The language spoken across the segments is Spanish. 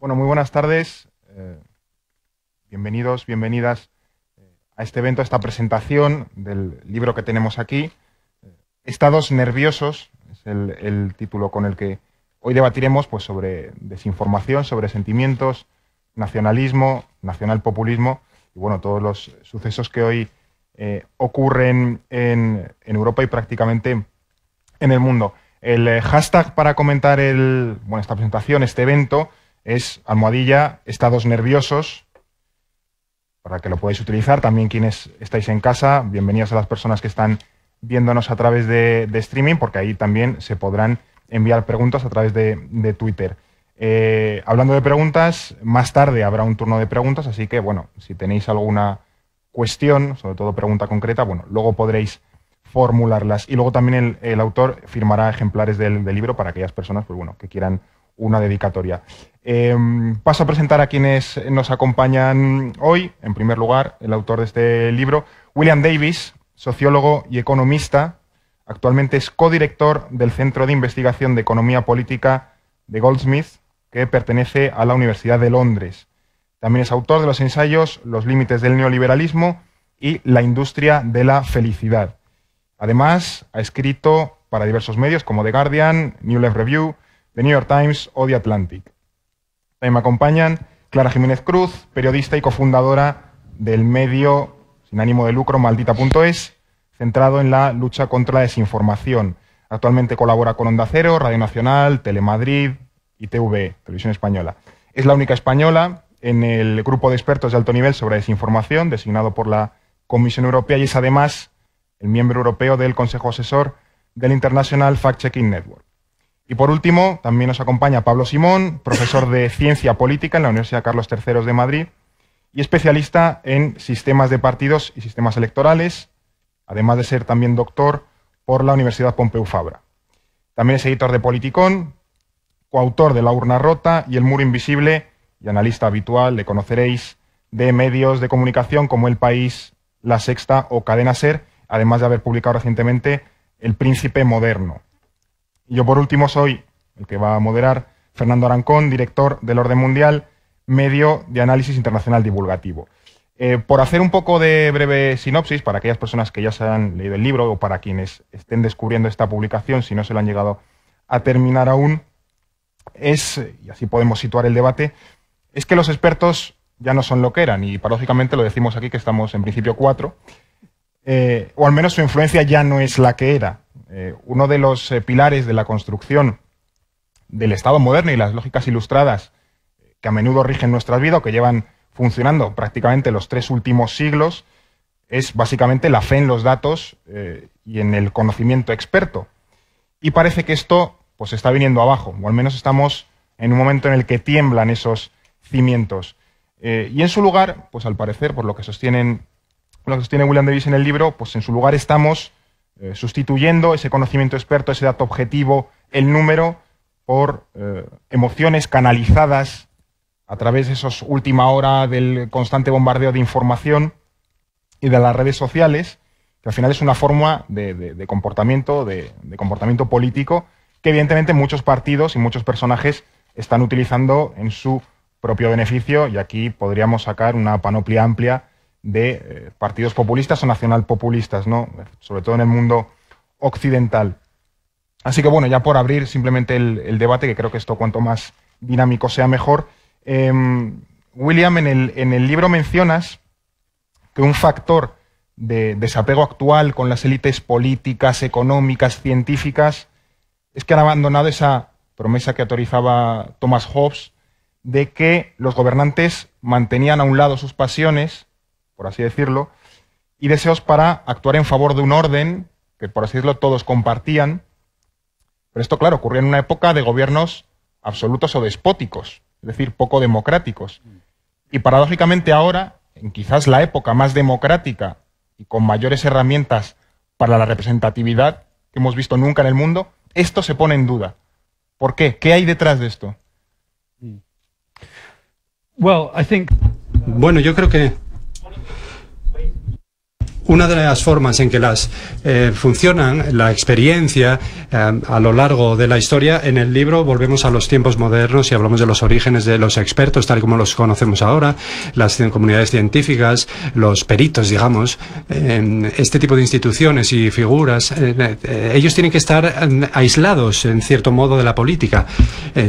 Bueno, muy buenas tardes. Bienvenidos, bienvenidas a este evento, a esta presentación del libro que tenemos aquí. Estados nerviosos es el título con el que hoy debatiremos pues, sobre desinformación, sobre sentimientos, nacionalismo, nacionalpopulismo y bueno, todos los sucesos que hoy ocurren en Europa y prácticamente en el mundo. El hashtag para comentar esta presentación, este evento, es #Estados nerviosos, para que lo podáis utilizar. También quienes estáis en casa, bienvenidos a las personas que están viéndonos a través de streaming, porque ahí también se podrán enviar preguntas a través de Twitter. Hablando de preguntas, más tarde habrá un turno de preguntas, así que, bueno, si tenéis alguna cuestión, sobre todo pregunta concreta, bueno, luego podréis formularlas. Y luego también el autor firmará ejemplares del libro para aquellas personas pues, bueno, que quieran una dedicatoria. Paso a presentar a quienes nos acompañan hoy. En primer lugar, el autor de este libro, William Davies, sociólogo y economista. Actualmente es codirector del Centro de Investigación de Economía Política de Goldsmith, que pertenece a la Universidad de Londres. También es autor de los ensayos Los límites del neoliberalismo y La industria de la felicidad. Además, ha escrito para diversos medios como The Guardian, New Left Review, The New York Times o The Atlantic. También me acompañan Clara Jiménez Cruz, periodista y cofundadora del medio sin ánimo de lucro Maldita.es, centrado en la lucha contra la desinformación. Actualmente colabora con Onda Cero, Radio Nacional, Telemadrid y TV, Televisión Española. Es la única española en el grupo de expertos de alto nivel sobre desinformación, designado por la Comisión Europea, y es además el miembro europeo del Consejo Asesor del International Fact-Checking Network. Y por último, también nos acompaña Pablo Simón, profesor de Ciencia Política en la Universidad Carlos III de Madrid y especialista en sistemas de partidos y sistemas electorales, además de ser también doctor por la Universidad Pompeu Fabra. También es editor de Politicón, coautor de La urna rota y El muro invisible y analista habitual, le conoceréis, de medios de comunicación como El País, La Sexta o Cadena SER, además de haber publicado recientemente El Príncipe Moderno. Y yo por último soy el que va a moderar, Fernando Arancón, director del Orden Mundial, medio de análisis internacional divulgativo. Por hacer un poco de breve sinopsis para aquellas personas que ya se han leído el libro o para quienes estén descubriendo esta publicación, si no se lo han llegado a terminar aún, y así podemos situar el debate, es que los expertos ya no son lo que eran, y paradójicamente lo decimos aquí que estamos en principio 4, o al menos su influencia ya no es la que era. Uno de los pilares de la construcción del Estado moderno y las lógicas ilustradas que a menudo rigen nuestra vida o que llevan funcionando prácticamente los 3 últimos siglos es básicamente la fe en los datos y en el conocimiento experto. Y parece que esto pues está viniendo abajo, o al menos estamos en un momento en el que tiemblan esos cimientos. Y en su lugar, pues al parecer, por lo que sostiene William Davies en el libro, pues en su lugar estamos sustituyendo ese conocimiento experto, ese dato objetivo, el número, por emociones canalizadas a través de esos última hora del constante bombardeo de información y de las redes sociales, que al final es una forma de comportamiento político que evidentemente muchos partidos y muchos personajes están utilizando en su propio beneficio, y aquí podríamos sacar una panoplia amplia de partidos populistas o nacionalpopulistas, ¿no? Sobre todo en el mundo occidental. Así que bueno, ya por abrir simplemente el debate, que creo que esto cuanto más dinámico sea mejor, William, en el libro mencionas que un factor de desapego actual con las élites políticas, económicas, científicas, es que han abandonado esa promesa que autorizaba Thomas Hobbes de que los gobernantes mantenían a un lado sus pasiones, por así decirlo, y deseos para actuar en favor de un orden que, por así decirlo, todos compartían. Pero esto, claro, ocurría en una época de gobiernos absolutos o despóticos, es decir, poco democráticos. Y paradójicamente ahora, en quizás la época más democrática y con mayores herramientas para la representatividad que hemos visto nunca en el mundo, esto se pone en duda. ¿Por qué? ¿Qué hay detrás de esto? Bueno, yo creo que una de las formas en que funcionan la experiencia a lo largo de la historia, en el libro volvemos a los tiempos modernos y hablamos de los orígenes de los expertos, tal y como los conocemos ahora, las comunidades científicas, los peritos, digamos, este tipo de instituciones y figuras. Ellos tienen que estar aislados, en cierto modo, de la política.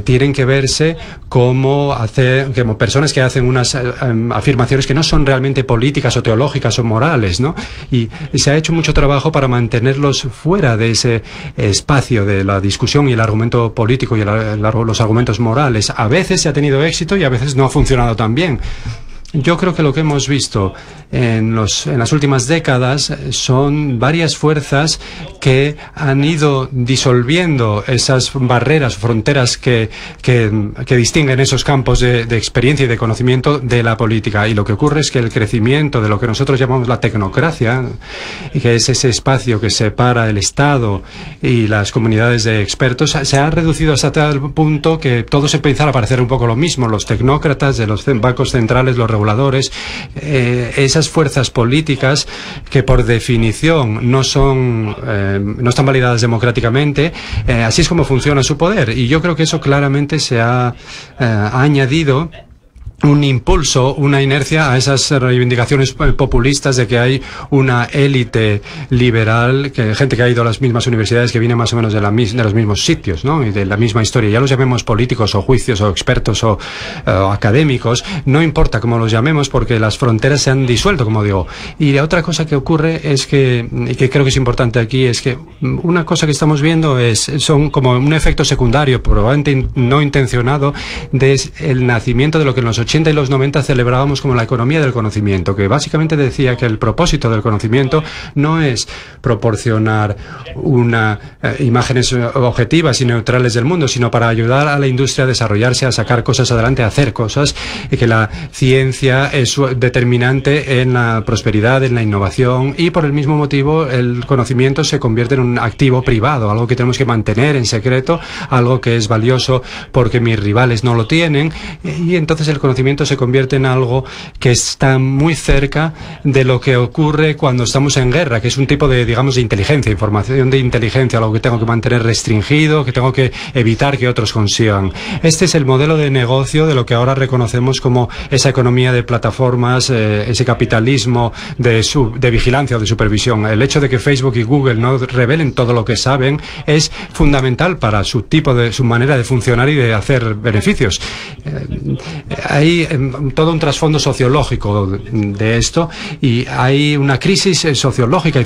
Tienen que verse como personas que hacen unas afirmaciones que no son realmente políticas o teológicas o morales, ¿no? Y se ha hecho mucho trabajo para mantenerlos fuera de ese espacio de la discusión y el argumento político y los argumentos morales. A veces se ha tenido éxito y a veces no ha funcionado tan bien. Yo creo que lo que hemos visto en las últimas décadas son varias fuerzas que han ido disolviendo esas barreras, fronteras que distinguen esos campos de experiencia y de conocimiento de la política. Y lo que ocurre es que el crecimiento de lo que nosotros llamamos la tecnocracia, que es ese espacio que separa el Estado y las comunidades de expertos, se ha reducido hasta tal punto que todo se empieza a parecer un poco lo mismo. Los tecnócratas de los bancos centrales, los reguladores, esas fuerzas políticas que por definición no están validadas democráticamente, así es como funciona su poder. Y yo creo que eso claramente se ha añadido un impulso, una inercia a esas reivindicaciones populistas de que hay una élite liberal, gente que ha ido a las mismas universidades, que viene más o menos de los mismos sitios, ¿no? Y de la misma historia. Ya los llamemos políticos o juicios o expertos o académicos, no importa cómo los llamemos, porque las fronteras se han disuelto, como digo. Y la otra cosa que ocurre es que creo que es importante aquí, es que una cosa que estamos viendo son como un efecto secundario, probablemente no intencionado, del nacimiento de lo que en los 80 y los 90 celebrábamos como la economía del conocimiento, que básicamente decía que el propósito del conocimiento no es proporcionar imágenes objetivas y neutrales del mundo, sino para ayudar a la industria a desarrollarse, a sacar cosas adelante, a hacer cosas, y que la ciencia es determinante en la prosperidad, en la innovación, y por el mismo motivo el conocimiento se convierte en un activo privado, algo que tenemos que mantener en secreto, algo que es valioso porque mis rivales no lo tienen, y entonces el conocimiento se convierte en algo que está muy cerca de lo que ocurre cuando estamos en guerra, que es un tipo de, digamos, de inteligencia, información de inteligencia, algo que tengo que mantener restringido, que tengo que evitar que otros consigan. Este es el modelo de negocio de lo que ahora reconocemos como esa economía de plataformas, ese capitalismo de vigilancia o de supervisión. El hecho de que Facebook y Google no revelen todo lo que saben es fundamental para su manera de funcionar y de hacer beneficios. Hay todo un trasfondo sociológico de esto, y hay una crisis sociológica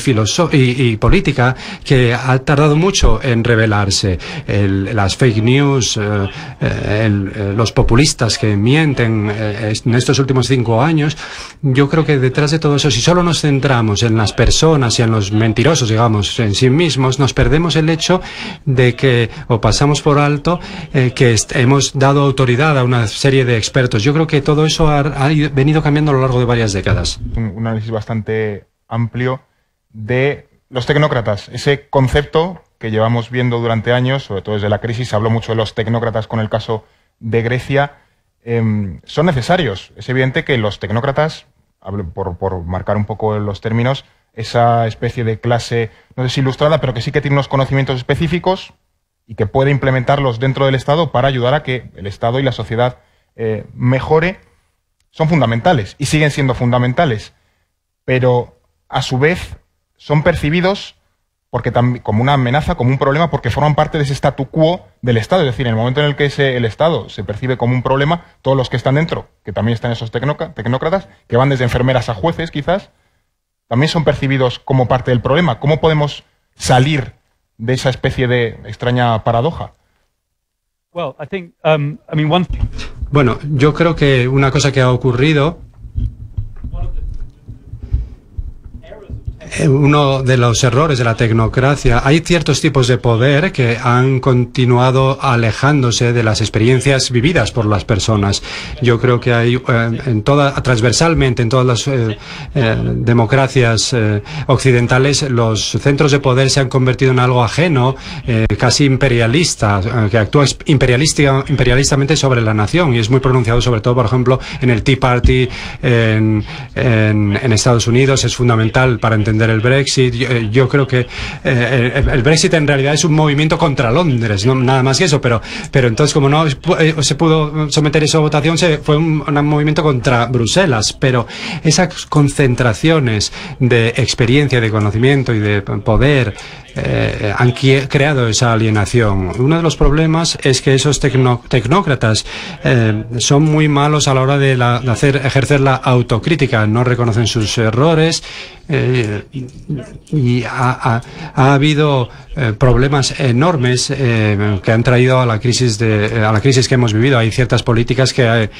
y política que ha tardado mucho en revelarse. Las fake news, los populistas que mienten en estos últimos 5 años, yo creo que detrás de todo eso, si solo nos centramos en las personas y en los mentirosos, digamos, en sí mismos, nos perdemos el hecho de que, o pasamos por alto, que hemos dado autoridad a una serie de expertos. Yo creo que todo eso ha venido cambiando a lo largo de varias décadas. Un análisis bastante amplio de los tecnócratas, ese concepto que llevamos viendo durante años, sobre todo desde la crisis. Se habló mucho de los tecnócratas con el caso de Grecia. Son necesarios. Es evidente que los tecnócratas, por marcar un poco los términos, esa especie de clase, no sé si ilustrada, pero que sí que tiene unos conocimientos específicos y que puede implementarlos dentro del Estado para ayudar a que el Estado y la sociedad mejore, son fundamentales y siguen siendo fundamentales, pero a su vez son percibidos como una amenaza, como un problema, porque forman parte de ese statu quo del Estado. Es decir, en el momento en el que el Estado se percibe como un problema, todos los que están dentro, que también están esos tecnócratas, que van desde enfermeras a jueces quizás, también son percibidos como parte del problema. ¿Cómo podemos salir de esa especie de extraña paradoja? Bueno, yo creo que una cosa que ha ocurrido, uno de los errores de la tecnocracia, hay ciertos tipos de poder que han continuado alejándose de las experiencias vividas por las personas. Yo creo que hay transversalmente en todas las democracias occidentales, los centros de poder se han convertido en algo ajeno, casi imperialista, que actúa imperialistamente sobre la nación, y es muy pronunciado sobre todo, por ejemplo, en el Tea Party en Estados Unidos. Es fundamental para entender entender el Brexit. Yo creo que el Brexit en realidad es un movimiento contra Londres, no nada más que eso, pero entonces como no se pudo someter eso a votación, fue un movimiento contra Bruselas, pero esas concentraciones de experiencia, de conocimiento y de poder han creado esa alienación. Uno de los problemas es que esos tecnócratas son muy malos a la hora de ejercer la autocrítica, no reconocen sus errores y ha habido problemas enormes que han traído a la crisis que hemos vivido. Hay ciertas políticas que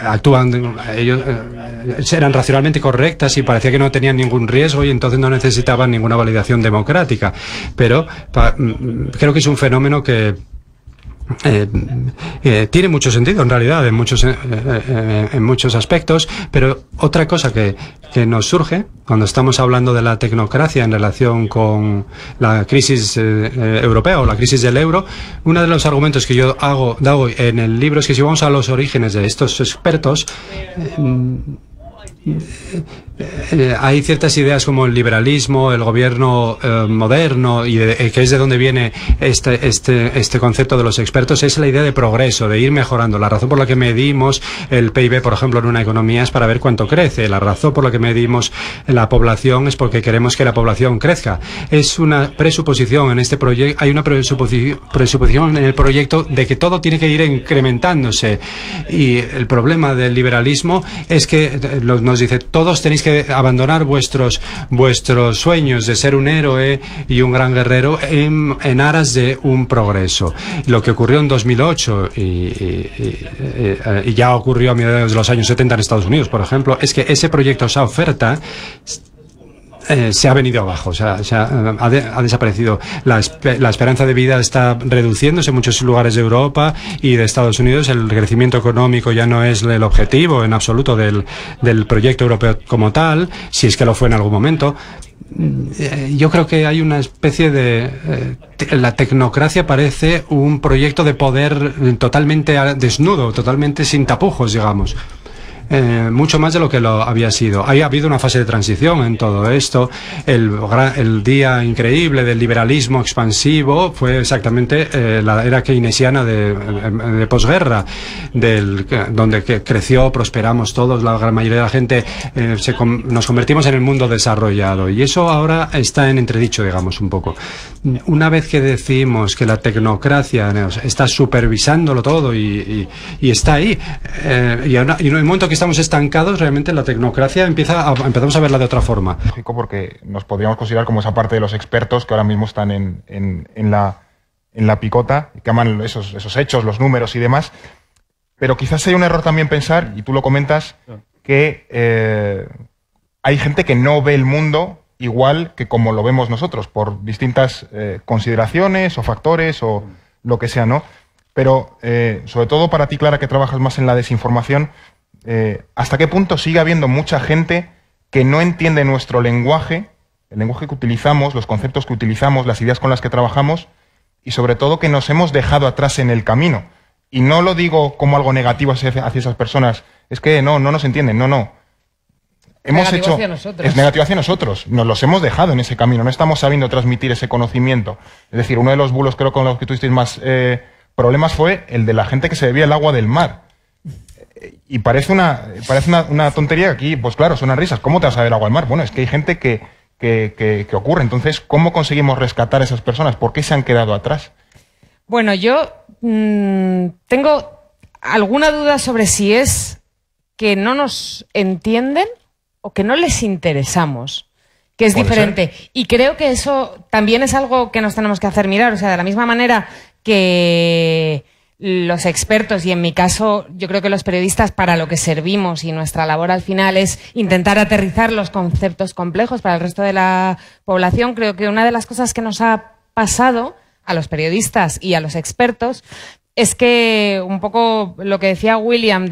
actúan, ellos eran racionalmente correctas y parecía que no tenían ningún riesgo y entonces no necesitaban ninguna validación democrática, pero creo que es un fenómeno que tiene mucho sentido en realidad en muchos aspectos, pero otra cosa que nos surge cuando estamos hablando de la tecnocracia en relación con la crisis europea o la crisis del euro, uno de los argumentos que yo hago en el libro es que si vamos a los orígenes de estos expertos, hay ciertas ideas como el liberalismo, el gobierno moderno y que es de donde viene este concepto de los expertos, es la idea de progreso, de ir mejorando. La razón por la que medimos el PIB, por ejemplo, en una economía es para ver cuánto crece. La razón por la que medimos la población es porque queremos que la población crezca. Es una presuposición en este proyecto, hay una presuposición en el proyecto de que todo tiene que ir incrementándose, y el problema del liberalismo es que nos dice todos tenéis que abandonar vuestros sueños de ser un héroe y un gran guerrero en aras de un progreso. Lo que ocurrió en 2008 y ya ocurrió a mediados de los años 70 en Estados Unidos, por ejemplo, es que ese proyecto, esa oferta, se ha venido abajo, ha desaparecido. La esperanza de vida está reduciéndose en muchos lugares de Europa y de Estados Unidos. El crecimiento económico ya no es el objetivo en absoluto del proyecto europeo como tal, si es que lo fue en algún momento. Yo creo que hay una especie de... la tecnocracia parece un proyecto de poder totalmente desnudo, totalmente sin tapujos, digamos. Mucho más de lo que lo había sido. Ha habido una fase de transición en todo esto. El día increíble del liberalismo expansivo fue exactamente la era keynesiana de posguerra, donde creció, prosperamos todos, la gran mayoría de la gente, nos convertimos en el mundo desarrollado, y eso ahora está en entredicho, digamos, un poco. Una vez que decimos que la tecnocracia está supervisándolo todo y está ahí, y en el momento que estamos estancados, realmente la tecnocracia empezamos a verla de otra forma. Porque nos podríamos considerar como esa parte de los expertos que ahora mismo están en la picota, que aman esos hechos, los números y demás, pero quizás hay un error también pensar, y tú lo comentas, que hay gente que no ve el mundo igual que como lo vemos nosotros, por distintas consideraciones o factores o lo que sea, ¿no? Pero, sobre todo para ti, Clara, que trabajas más en la desinformación, ¿hasta qué punto sigue habiendo mucha gente que no entiende nuestro lenguaje, el lenguaje que utilizamos, los conceptos que utilizamos, las ideas con las que trabajamos, y sobre todo que nos hemos dejado atrás en el camino? Y no lo digo como algo negativo hacia esas personas, es que no nos entienden, no. Es negativo hacia nosotros, nos los hemos dejado en ese camino, no estamos sabiendo transmitir ese conocimiento. Es decir, uno de los bulos, creo, con los que tuvisteis más problemas fue el de la gente que se bebía el agua del mar. Y parece una tontería. Aquí, pues claro, suenan risas. ¿Cómo te vas a beber agua del mar? Bueno, es que hay gente que ocurre. Entonces, ¿cómo conseguimos rescatar a esas personas? ¿Por qué se han quedado atrás? Bueno, yo tengo alguna duda sobre si es que no nos entienden o que no les interesamos, que es diferente. Y creo que eso también es algo que nos tenemos que hacer mirar. O sea, de la misma manera que los expertos, y en mi caso yo creo que los periodistas, para lo que servimos y nuestra labor al final es intentar aterrizar los conceptos complejos para el resto de la población, creo que una de las cosas que nos ha pasado a los periodistas y a los expertos es que, un poco lo que decía William,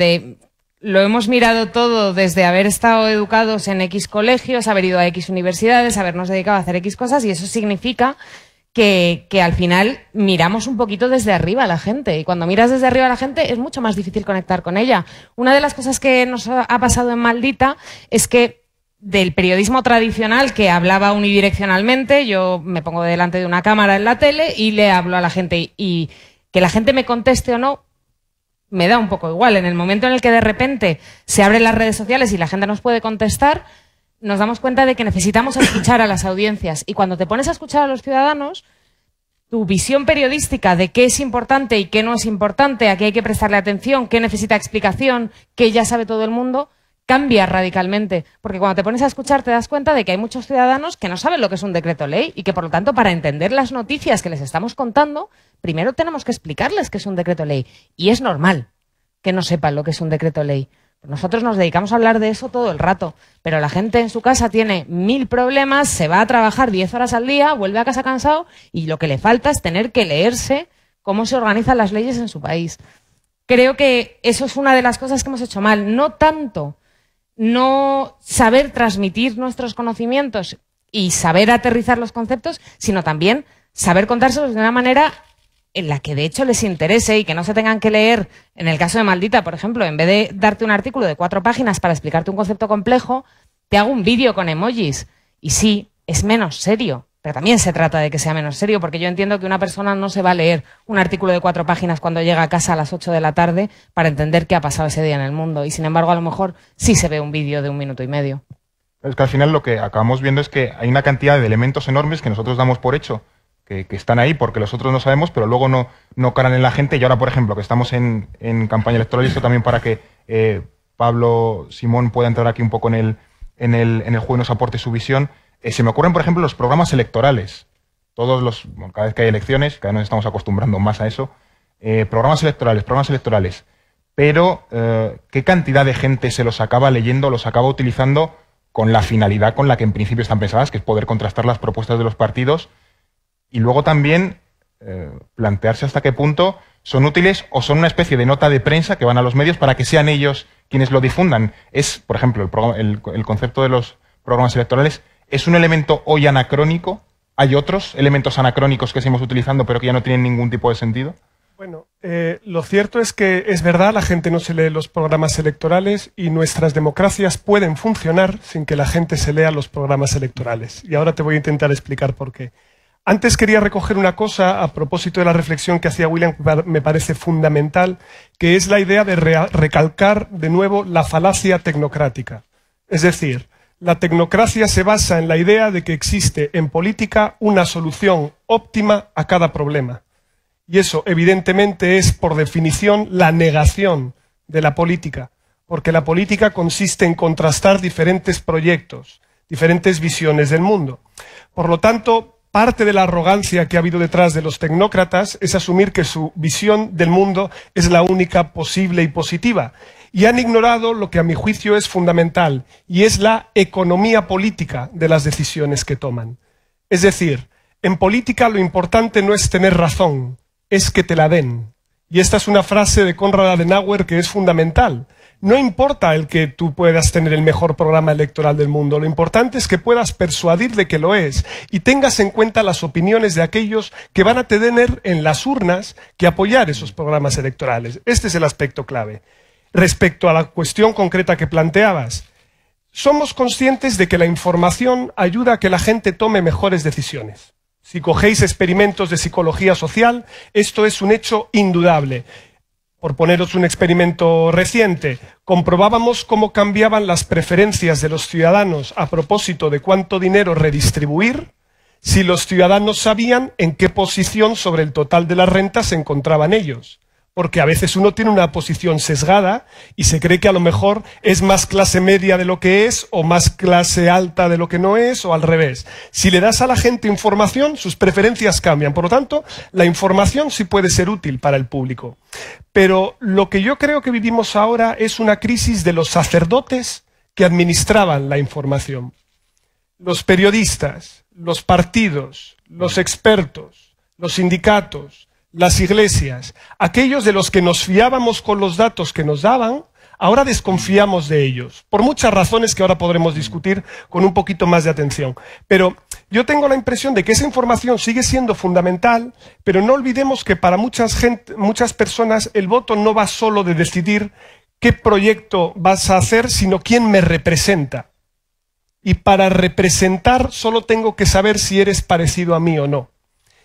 lo hemos mirado todo desde haber estado educados en X colegios, haber ido a X universidades, habernos dedicado a hacer X cosas, y eso significa que al final miramos un poquito desde arriba a la gente, y cuando miras desde arriba a la gente es mucho más difícil conectar con ella. Una de las cosas que nos ha pasado en Maldita es que del periodismo tradicional que hablaba unidireccionalmente. Yo me pongo delante de una cámara en la tele y le hablo a la gente, y que la gente me conteste o no me da un poco igual. En el momento en el que de repente se abren las redes sociales y la gente nos puede contestar, nos damos cuenta de que necesitamos escuchar a las audiencias, y cuando te pones a escuchar a los ciudadanos, tu visión periodística de qué es importante y qué no es importante, a qué hay que prestarle atención, qué necesita explicación, qué ya sabe todo el mundo, cambia radicalmente. Porque cuando te pones a escuchar te das cuenta de que hay muchos ciudadanos que no saben lo que es un decreto ley, y que por lo tanto, para entender las noticias que les estamos contando, primero tenemos que explicarles qué es un decreto ley. Y es normal que no sepan lo que es un decreto ley. Nosotros nos dedicamos a hablar de eso todo el rato, pero la gente en su casa tiene 1000 problemas, se va a trabajar 10 horas al día, vuelve a casa cansado, y lo que le falta es tener que leerse cómo se organizan las leyes en su país. Creo que eso es una de las cosas que hemos hecho mal. No tanto no saber transmitir nuestros conocimientos y saber aterrizar los conceptos, sino también saber contárselos de una manera en la que de hecho les interese, y que no se tengan que leer, en el caso de Maldita, por ejemplo, en vez de darte un artículo de 4 páginas para explicarte un concepto complejo, te hago un vídeo con emojis. Y sí, es menos serio, pero también se trata de que sea menos serio, porque yo entiendo que una persona no se va a leer un artículo de 4 páginas cuando llega a casa a las 8 de la tarde para entender qué ha pasado ese día en el mundo, y sin embargo a lo mejor sí se ve un vídeo de 1 minuto y medio. Es que al final lo que acabamos viendo es que hay una cantidad de elementos enormes que nosotros damos por hecho, que están ahí porque los otros no sabemos, pero luego no calan en la gente. Y ahora, por ejemplo, que estamos en campaña electoral, y esto también para que Pablo Simón pueda entrar aquí un poco en el juego y nos aporte su visión, se me ocurren, por ejemplo, los programas electorales. Cada vez que hay elecciones, cada vez nos estamos acostumbrando más a eso, programas electorales. Pero, ¿qué cantidad de gente se los acaba leyendo, los acaba utilizando con la finalidad con la que en principio están pensadas, que es poder contrastar las propuestas de los partidos? Y luego también plantearse hasta qué punto son útiles o son una especie de nota de prensa que van a los medios para que sean ellos quienes lo difundan. Es, por ejemplo, el concepto de los programas electorales, ¿es un elemento hoy anacrónico? ¿Hay otros elementos anacrónicos que seguimos utilizando pero que ya no tienen ningún tipo de sentido? Bueno, lo cierto es que es verdad, la gente no se lee los programas electorales, y nuestras democracias pueden funcionar sin que la gente se lea los programas electorales. Y ahora te voy a intentar explicar por qué. Antes quería recoger una cosa a propósito de la reflexión que hacía William, que me parece fundamental, que es la idea de recalcar de nuevo la falacia tecnocrática. Es decir, la tecnocracia se basa en la idea de que existe en política una solución óptima a cada problema. Y eso, evidentemente, es, por definición, la negación de la política, porque la política consiste en contrastar diferentes proyectos, diferentes visiones del mundo. Por lo tanto, parte de la arrogancia que ha habido detrás de los tecnócratas es asumir que su visión del mundo es la única posible y positiva. Y han ignorado lo que a mi juicio es fundamental, y es la economía política de las decisiones que toman. Es decir, en política lo importante no es tener razón, es que te la den. Y esta es una frase de Konrad Adenauer que es fundamental. No importa el que tú puedas tener el mejor programa electoral del mundo, lo importante es que puedas persuadir de que lo es y tengas en cuenta las opiniones de aquellos que van a tener en las urnas que apoyar esos programas electorales. Este es el aspecto clave. Respecto a la cuestión concreta que planteabas, somos conscientes de que la información ayuda a que la gente tome mejores decisiones. Si cogéis experimentos de psicología social, esto es un hecho indudable. Por poneros un experimento reciente, comprobábamos cómo cambiaban las preferencias de los ciudadanos a propósito de cuánto dinero redistribuir si los ciudadanos sabían en qué posición sobre el total de las rentas se encontraban ellos. Porque a veces uno tiene una posición sesgada y se cree que a lo mejor es más clase media de lo que es, o más clase alta de lo que no es, o al revés. Si le das a la gente información, sus preferencias cambian. Por lo tanto, la información sí puede ser útil para el público. Pero lo que yo creo que vivimos ahora es una crisis de los sacerdotes que administraban la información. Los periodistas, los partidos, los expertos, los sindicatos, las iglesias, aquellos de los que nos fiábamos con los datos que nos daban, ahora desconfiamos de ellos, por muchas razones que ahora podremos discutir con un poquito más de atención. Pero yo tengo la impresión de que esa información sigue siendo fundamental, pero no olvidemos que para muchas personas el voto no va solo de decidir qué proyecto vas a hacer, sino quién me representa. y para representar solo tengo que saber si eres parecido a mí o no.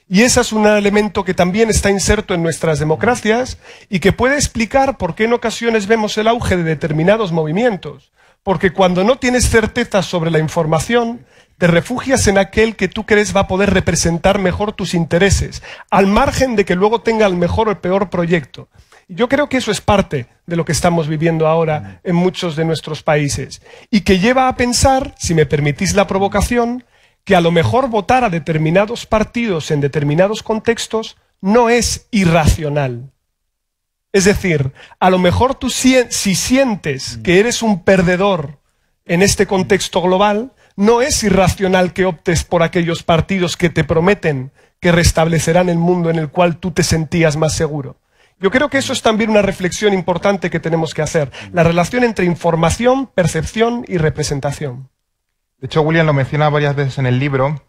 Y ese es un elemento que también está inserto en nuestras democracias y que puede explicar por qué en ocasiones vemos el auge de determinados movimientos. Porque cuando no tienes certeza sobre la información, te refugias en aquel que tú crees va a poder representar mejor tus intereses, al margen de que luego tenga el mejor o el peor proyecto. Y yo creo que eso es parte de lo que estamos viviendo ahora en muchos de nuestros países. Y que lleva a pensar, si me permitís la provocación, que a lo mejor votar a determinados partidos en determinados contextos no es irracional. Es decir, a lo mejor tú si sientes que eres un perdedor en este contexto global, no es irracional que optes por aquellos partidos que te prometen que restablecerán el mundo en el cual tú te sentías más seguro. Yo creo que eso es también una reflexión importante que tenemos que hacer. La relación entre información, percepción y representación. De hecho, William lo menciona varias veces en el libro,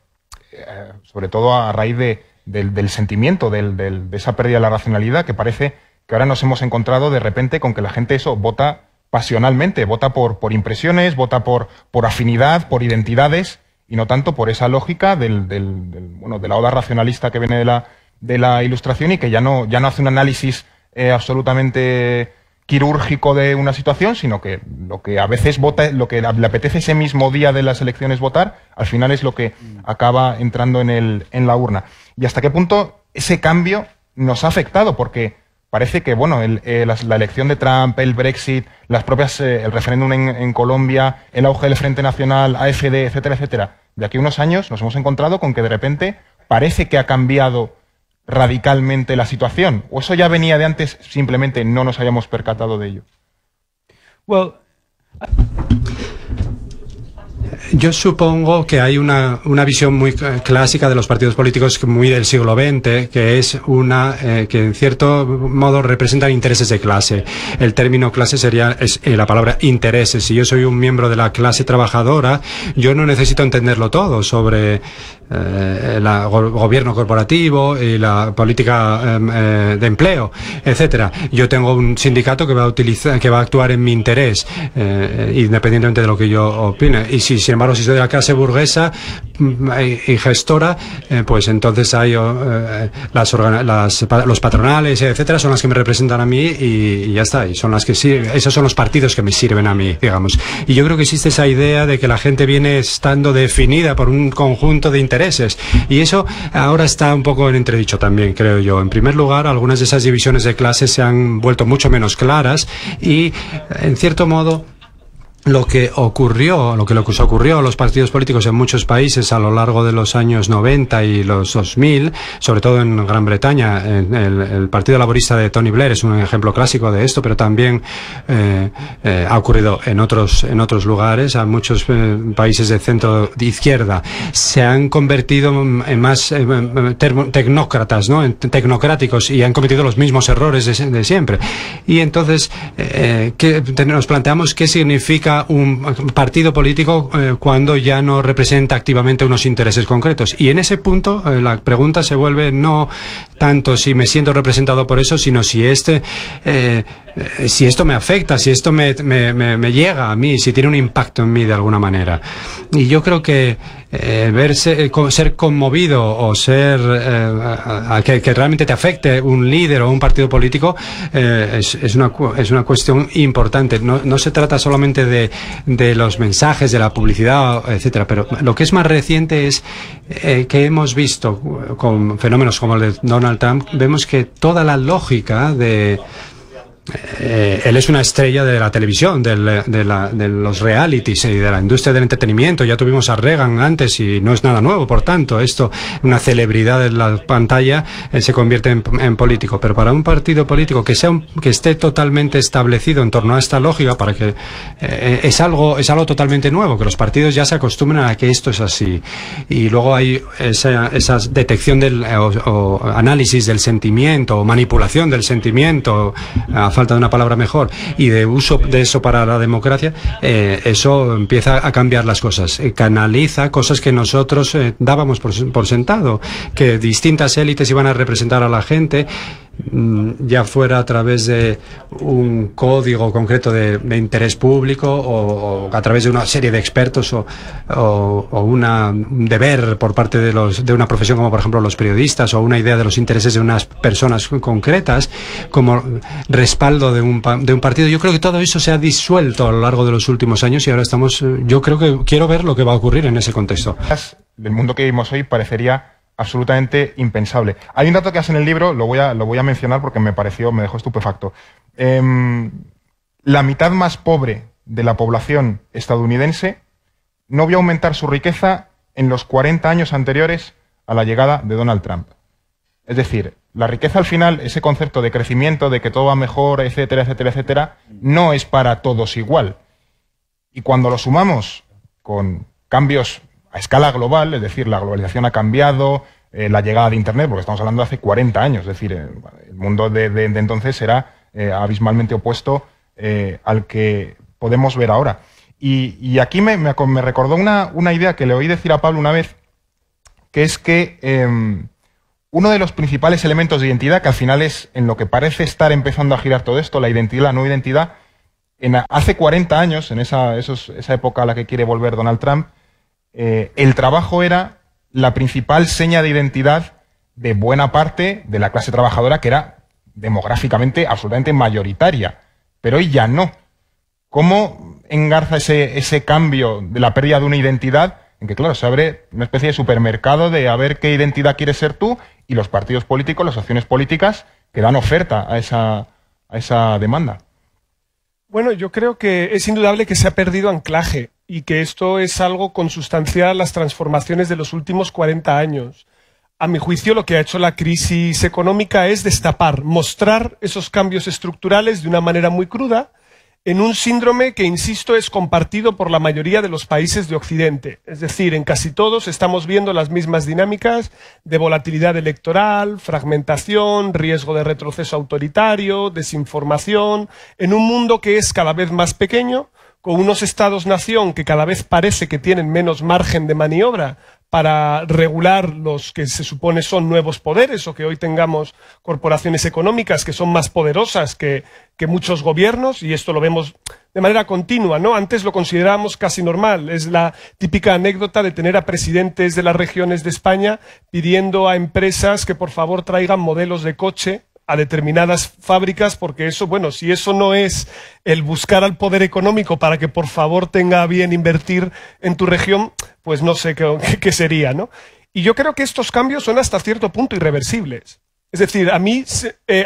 sobre todo a raíz del sentimiento, de esa pérdida de la racionalidad, que parece que ahora nos hemos encontrado de repente con que la gente vota pasionalmente, vota por impresiones, vota por afinidad, por identidades, y no tanto por esa lógica de la oda racionalista que viene de la Ilustración y que ya no hace un análisis absolutamente quirúrgico de una situación, sino que lo que a veces vota, lo que le apetece ese mismo día de las elecciones votar, al final es lo que acaba entrando en la urna. Y hasta qué punto ese cambio nos ha afectado, porque parece que la elección de Trump, el Brexit, el referéndum en Colombia, el auge del Frente Nacional, AfD, etcétera, etcétera, de aquí a unos años nos hemos encontrado con que de repente parece que ha cambiado radicalmente la situación, o eso ya venía de antes, simplemente no nos habíamos percatado de ello. Yo supongo que hay una visión muy clásica de los partidos políticos, muy del siglo XX, que es que en cierto modo representan intereses de clase. El término clase es la palabra intereses. Si yo soy un miembro de la clase trabajadora, yo no necesito entenderlo todo sobre el gobierno corporativo y la política de empleo, etcétera. Yo tengo un sindicato que va a actuar en mi interés, independientemente de lo que yo opine. Y sin embargo, si soy de la clase burguesa y gestora, pues entonces hay los patronales, etcétera, son las que me representan a mí y ya está. Y son las que esos son los partidos que me sirven a mí, digamos. Y yo creo que existe esa idea de que la gente viene estando definida por un conjunto de intereses. Y eso ahora está un poco en entredicho también, creo yo. En primer lugar, algunas de esas divisiones de clases se han vuelto mucho menos claras y, en cierto modo, lo que les ocurrió a los partidos políticos en muchos países a lo largo de los años 90 y los 2000, sobre todo en Gran Bretaña, el Partido Laborista de Tony Blair es un ejemplo clásico de esto, pero también ha ocurrido en otros lugares. A muchos países de centro de izquierda se han convertido en más tecnócratas, ¿no? En tecnocráticos, y han cometido los mismos errores de siempre. Y entonces nos planteamos qué significa un partido político cuando ya no representa activamente unos intereses concretos. Y en ese punto la pregunta se vuelve no tanto si me siento representado por eso, sino si esto me afecta, si esto me llega a mí, si tiene un impacto en mí de alguna manera. Y yo creo que ser conmovido o que realmente te afecte un líder o un partido político es una cuestión importante. No se trata solamente de los mensajes, de la publicidad, etcétera, pero lo que es más reciente es que hemos visto con fenómenos como el de Donald Trump, vemos que toda la lógica de él es una estrella de la televisión, de los realities y de la industria del entretenimiento. Ya tuvimos a Reagan antes y no es nada nuevo, por tanto, una celebridad en la pantalla se convierte en político. Pero para un partido político que esté totalmente establecido en torno a esta lógica, para que es algo totalmente nuevo, que los partidos ya se acostumbran a que esto es así. Y luego hay esa detección o análisis del sentimiento o manipulación del sentimiento, a falta de una palabra mejor, y de uso de eso para la democracia, eso empieza a cambiar las cosas, canaliza cosas que nosotros dábamos por sentado, que distintas élites iban a representar a la gente. ya fuera a través de un código concreto de interés público o a través de una serie de expertos o un deber por parte de una profesión como por ejemplo los periodistas o una idea de los intereses de unas personas concretas como respaldo de un partido. Yo creo que todo eso se ha disuelto a lo largo de los últimos años y ahora estamos, yo creo que quiero ver lo que va a ocurrir en ese contexto. El mundo que vivimos hoy parecería absolutamente impensable. Hay un dato que hace en el libro, lo voy a mencionar porque me dejó estupefacto. La mitad más pobre de la población estadounidense no vio aumentar su riqueza en los 40 años anteriores a la llegada de Donald Trump. Es decir, la riqueza al final, ese concepto de crecimiento, de que todo va mejor, etcétera, etcétera, etcétera, no es para todos igual. Y cuando lo sumamos con cambios a escala global, es decir, la globalización ha cambiado, la llegada de Internet, porque estamos hablando de hace 40 años, es decir, el mundo de entonces será abismalmente opuesto al que podemos ver ahora. Y aquí me recordó una idea que le oí decir a Pablo una vez, que es que uno de los principales elementos de identidad, que al final es en lo que parece estar empezando a girar todo esto, la identidad, la nueva identidad, hace 40 años, en esa época a la que quiere volver Donald Trump, el trabajo era la principal seña de identidad de buena parte de la clase trabajadora, que era demográficamente absolutamente mayoritaria. Pero hoy ya no. ¿Cómo engarza ese cambio de la pérdida de una identidad en que, claro, se abre una especie de supermercado de a ver qué identidad quieres ser tú y los partidos políticos, las opciones políticas que dan oferta a esa demanda? Bueno, yo creo que es indudable que se ha perdido anclaje y que esto es algo consustancial a las transformaciones de los últimos 40 años. A mi juicio, lo que ha hecho la crisis económica es destapar, mostrar esos cambios estructurales de una manera muy cruda en un síndrome que, insisto, es compartido por la mayoría de los países de Occidente. Es decir, en casi todos estamos viendo las mismas dinámicas de volatilidad electoral, fragmentación, riesgo de retroceso autoritario, desinformación, en un mundo que es cada vez más pequeño, con unos estados-nación que cada vez parece que tienen menos margen de maniobra para regular los que se supone son nuevos poderes, o que hoy tengamos corporaciones económicas que son más poderosas que muchos gobiernos, y esto lo vemos de manera continua, ¿no? Antes lo considerábamos casi normal. Es la típica anécdota de tener a presidentes de las regiones de España pidiendo a empresas que por favor traigan modelos de coche a determinadas fábricas, porque eso, bueno, si eso no es el buscar al poder económico para que por favor tenga bien invertir en tu región, pues no sé qué sería, ¿no? Y yo creo que estos cambios son hasta cierto punto irreversibles. Es decir, a mí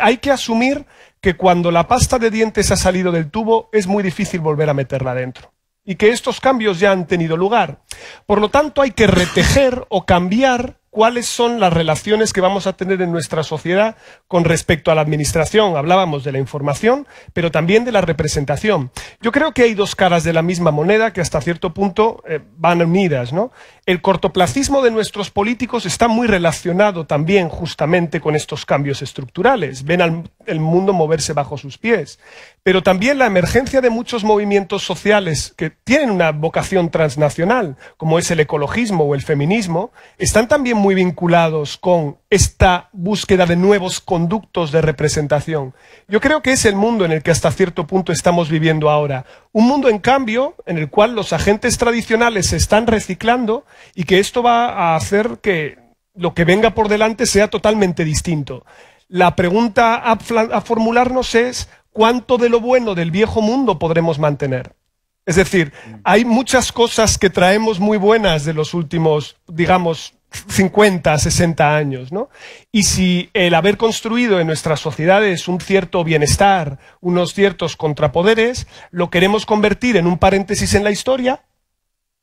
hay que asumir que cuando la pasta de dientes ha salido del tubo es muy difícil volver a meterla dentro. Y que estos cambios ya han tenido lugar. Por lo tanto, hay que retejer o cambiar cuáles son las relaciones que vamos a tener en nuestra sociedad con respecto a la administración. Hablábamos de la información, pero también de la representación. Yo creo que hay dos caras de la misma moneda que hasta cierto punto van unidas, ¿no? El cortoplacismo de nuestros políticos está muy relacionado también justamente con estos cambios estructurales. Ven el mundo moverse bajo sus pies. Pero también la emergencia de muchos movimientos sociales que tienen una vocación transnacional, como es el ecologismo o el feminismo, están también muy vinculados con esta búsqueda de nuevos conductos de representación. Yo creo que es el mundo en el que hasta cierto punto estamos viviendo ahora. Un mundo, en cambio, en el cual los agentes tradicionales se están reciclando y que esto va a hacer que lo que venga por delante sea totalmente distinto. La pregunta a formularnos es ¿cuánto de lo bueno del viejo mundo podremos mantener? Es decir, hay muchas cosas que traemos muy buenas de los últimos, digamos, 50, 60 años, ¿no? Y si el haber construido en nuestras sociedades un cierto bienestar, unos ciertos contrapoderes, lo queremos convertir en un paréntesis en la historia,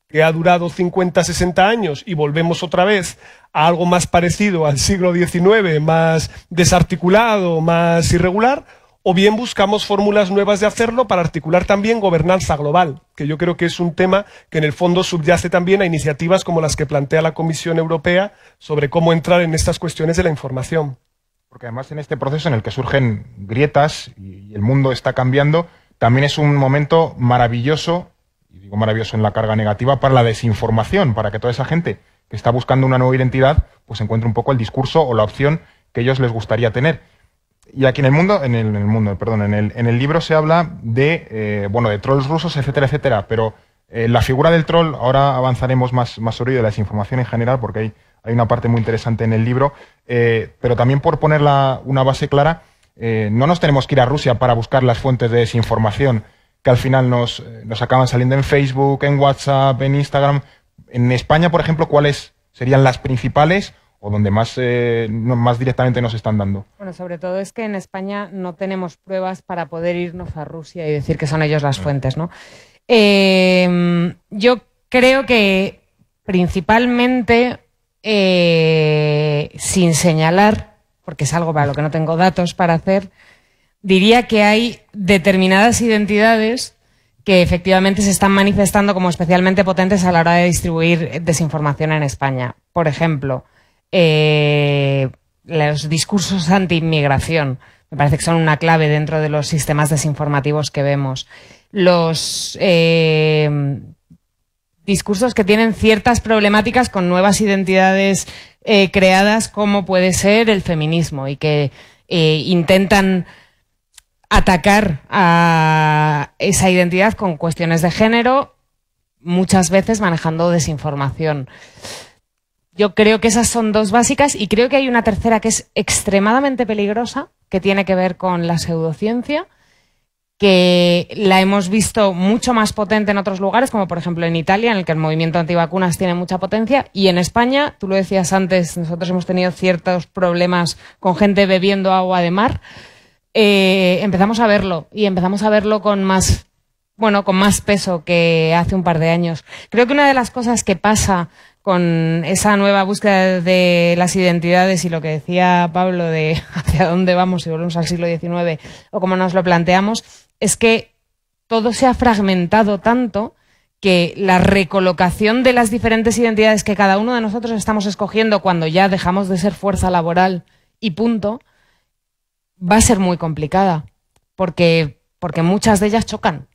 que ha durado 50, 60 años, y volvemos otra vez a algo más parecido al siglo XIX, más desarticulado, más irregular, o bien buscamos fórmulas nuevas de hacerlo para articular también gobernanza global, que yo creo que es un tema que en el fondo subyace también a iniciativas como las que plantea la Comisión Europea sobre cómo entrar en estas cuestiones de la información. Porque además en este proceso en el que surgen grietas y el mundo está cambiando, también es un momento maravilloso, y digo maravilloso en la carga negativa, para la desinformación, para que toda esa gente que está buscando una nueva identidad pues encuentre un poco el discurso o la opción que ellos les gustaría tener. Y aquí en el libro se habla de, de trolls rusos, etcétera, etcétera, pero la figura del troll, ahora avanzaremos más sobre ello, de la desinformación en general, porque hay una parte muy interesante en el libro, pero también por poner una base clara, no nos tenemos que ir a Rusia para buscar las fuentes de desinformación que al final nos acaban saliendo en Facebook, en WhatsApp, en Instagram. En España, por ejemplo, ¿cuáles serían las principales o donde más directamente nos están dando? Bueno, sobre todo es que en España no tenemos pruebas para poder irnos a Rusia y decir que son ellos las fuentes, ¿no? Yo creo que principalmente, sin señalar, porque es algo para lo que no tengo datos para hacer, diría que hay determinadas identidades que efectivamente se están manifestando como especialmente potentes a la hora de distribuir desinformación en España. Por ejemplo, los discursos anti-inmigración me parece que son una clave dentro de los sistemas desinformativos que vemos. Los discursos que tienen ciertas problemáticas con nuevas identidades creadas, como puede ser el feminismo, y que intentan atacar a esa identidad con cuestiones de género, muchas veces manejando desinformación. Yo creo que esas son dos básicas, y creo que hay una tercera que es extremadamente peligrosa, que tiene que ver con la pseudociencia, que la hemos visto mucho más potente en otros lugares, como por ejemplo en Italia, en el que el movimiento antivacunas tiene mucha potencia, y en España, tú lo decías antes, nosotros hemos tenido ciertos problemas con gente bebiendo agua de mar. Empezamos a verlo, y empezamos a verlo con más peso que hace un par de años. Creo que una de las cosas que pasa con esa nueva búsqueda de las identidades, y lo que decía Pablo de hacia dónde vamos si volvemos al siglo XIX o cómo nos lo planteamos, es que todo se ha fragmentado tanto que la recolocación de las diferentes identidades que cada uno de nosotros estamos escogiendo cuando ya dejamos de ser fuerza laboral y punto, va a ser muy complicada, porque muchas de ellas chocan.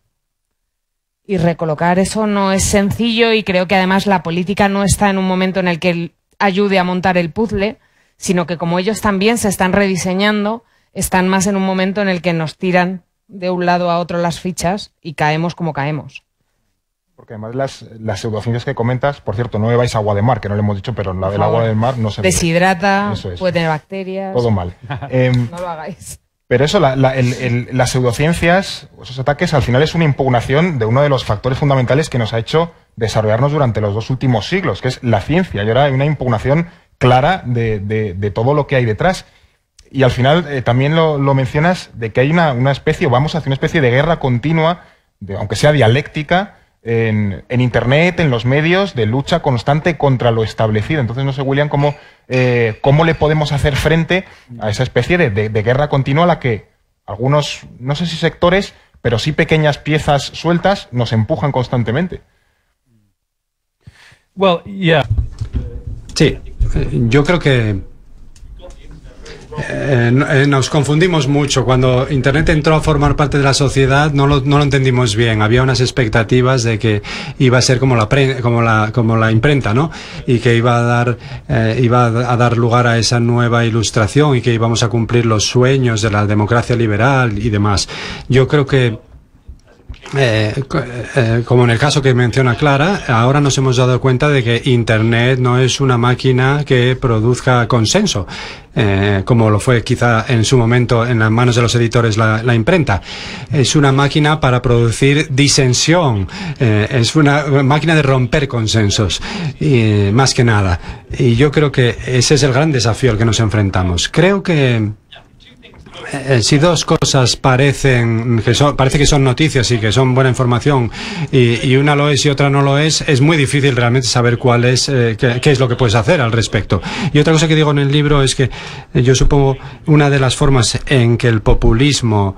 Y recolocar eso no es sencillo, y creo que además la política no está en un momento en el que ayude a montar el puzzle, sino que como ellos también se están rediseñando, están más en un momento en el que nos tiran de un lado a otro las fichas y caemos como caemos. Porque además las pseudociencias que comentas, por cierto, no bebáis agua de mar, que no lo hemos dicho, pero la del agua del mar no se deshidrata, puede tener bacterias. Todo mal. No lo hagáis. Pero eso, las pseudociencias, esos ataques, al final es una impugnación de uno de los factores fundamentales que nos ha hecho desarrollarnos durante los 2 últimos siglos, que es la ciencia. Y ahora hay una impugnación clara de todo lo que hay detrás. Y al final también lo mencionas, de que hay una especie, vamos hacia una especie de guerra continua, aunque sea dialéctica, en Internet, en los medios, de lucha constante contra lo establecido. Entonces, no sé, William, cómo le podemos hacer frente a esa especie de guerra continua a la que algunos, no sé si sectores, pero sí pequeñas piezas sueltas nos empujan constantemente. Well, yeah. Sí, yo creo que nos confundimos mucho. Cuando Internet entró a formar parte de la sociedad no lo entendimos bien. Había unas expectativas de que iba a ser como la imprenta, ¿no? Y que iba a dar lugar a esa nueva ilustración, y que íbamos a cumplir los sueños de la democracia liberal y demás. Yo creo que como en el caso que menciona Clara, ahora nos hemos dado cuenta de que Internet no es una máquina que produzca consenso, como lo fue quizá en su momento en las manos de los editores la imprenta. Es una máquina para producir disensión, es una máquina de romper consensos, más que nada. Y yo creo que ese es el gran desafío al que nos enfrentamos. Creo que si dos cosas parece que son noticias y que son buena información, y una lo es y otra no lo es muy difícil realmente saber cuál es, qué es lo que puedes hacer al respecto. Y otra cosa que digo en el libro es que yo supongo una de las formas en que el populismo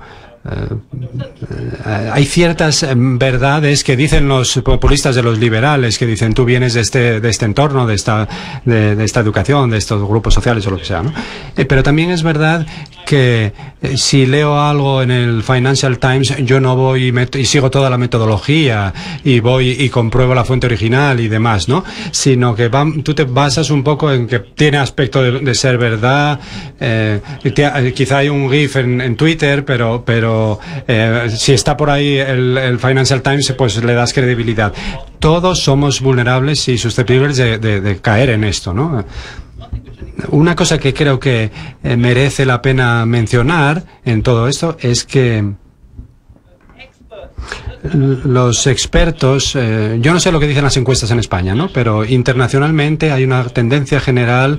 hay ciertas verdades que dicen los populistas de los liberales, que dicen tú vienes de este entorno, de esta educación, de estos grupos sociales o lo que sea, ¿no? Pero también es verdad que si leo algo en el Financial Times, yo no voy y sigo toda la metodología y voy y compruebo la fuente original y demás, ¿no? Sino que tú te basas un poco en que tiene aspecto de ser verdad. Quizá hay un GIF en Twitter, pero si está por ahí el Financial Times, pues le das credibilidad. Todos somos vulnerables y susceptibles de caer en esto, ¿no? Una cosa que creo que merece la pena mencionar en todo esto es que los expertos, yo no sé lo que dicen las encuestas en España, ¿no? Pero internacionalmente hay una tendencia general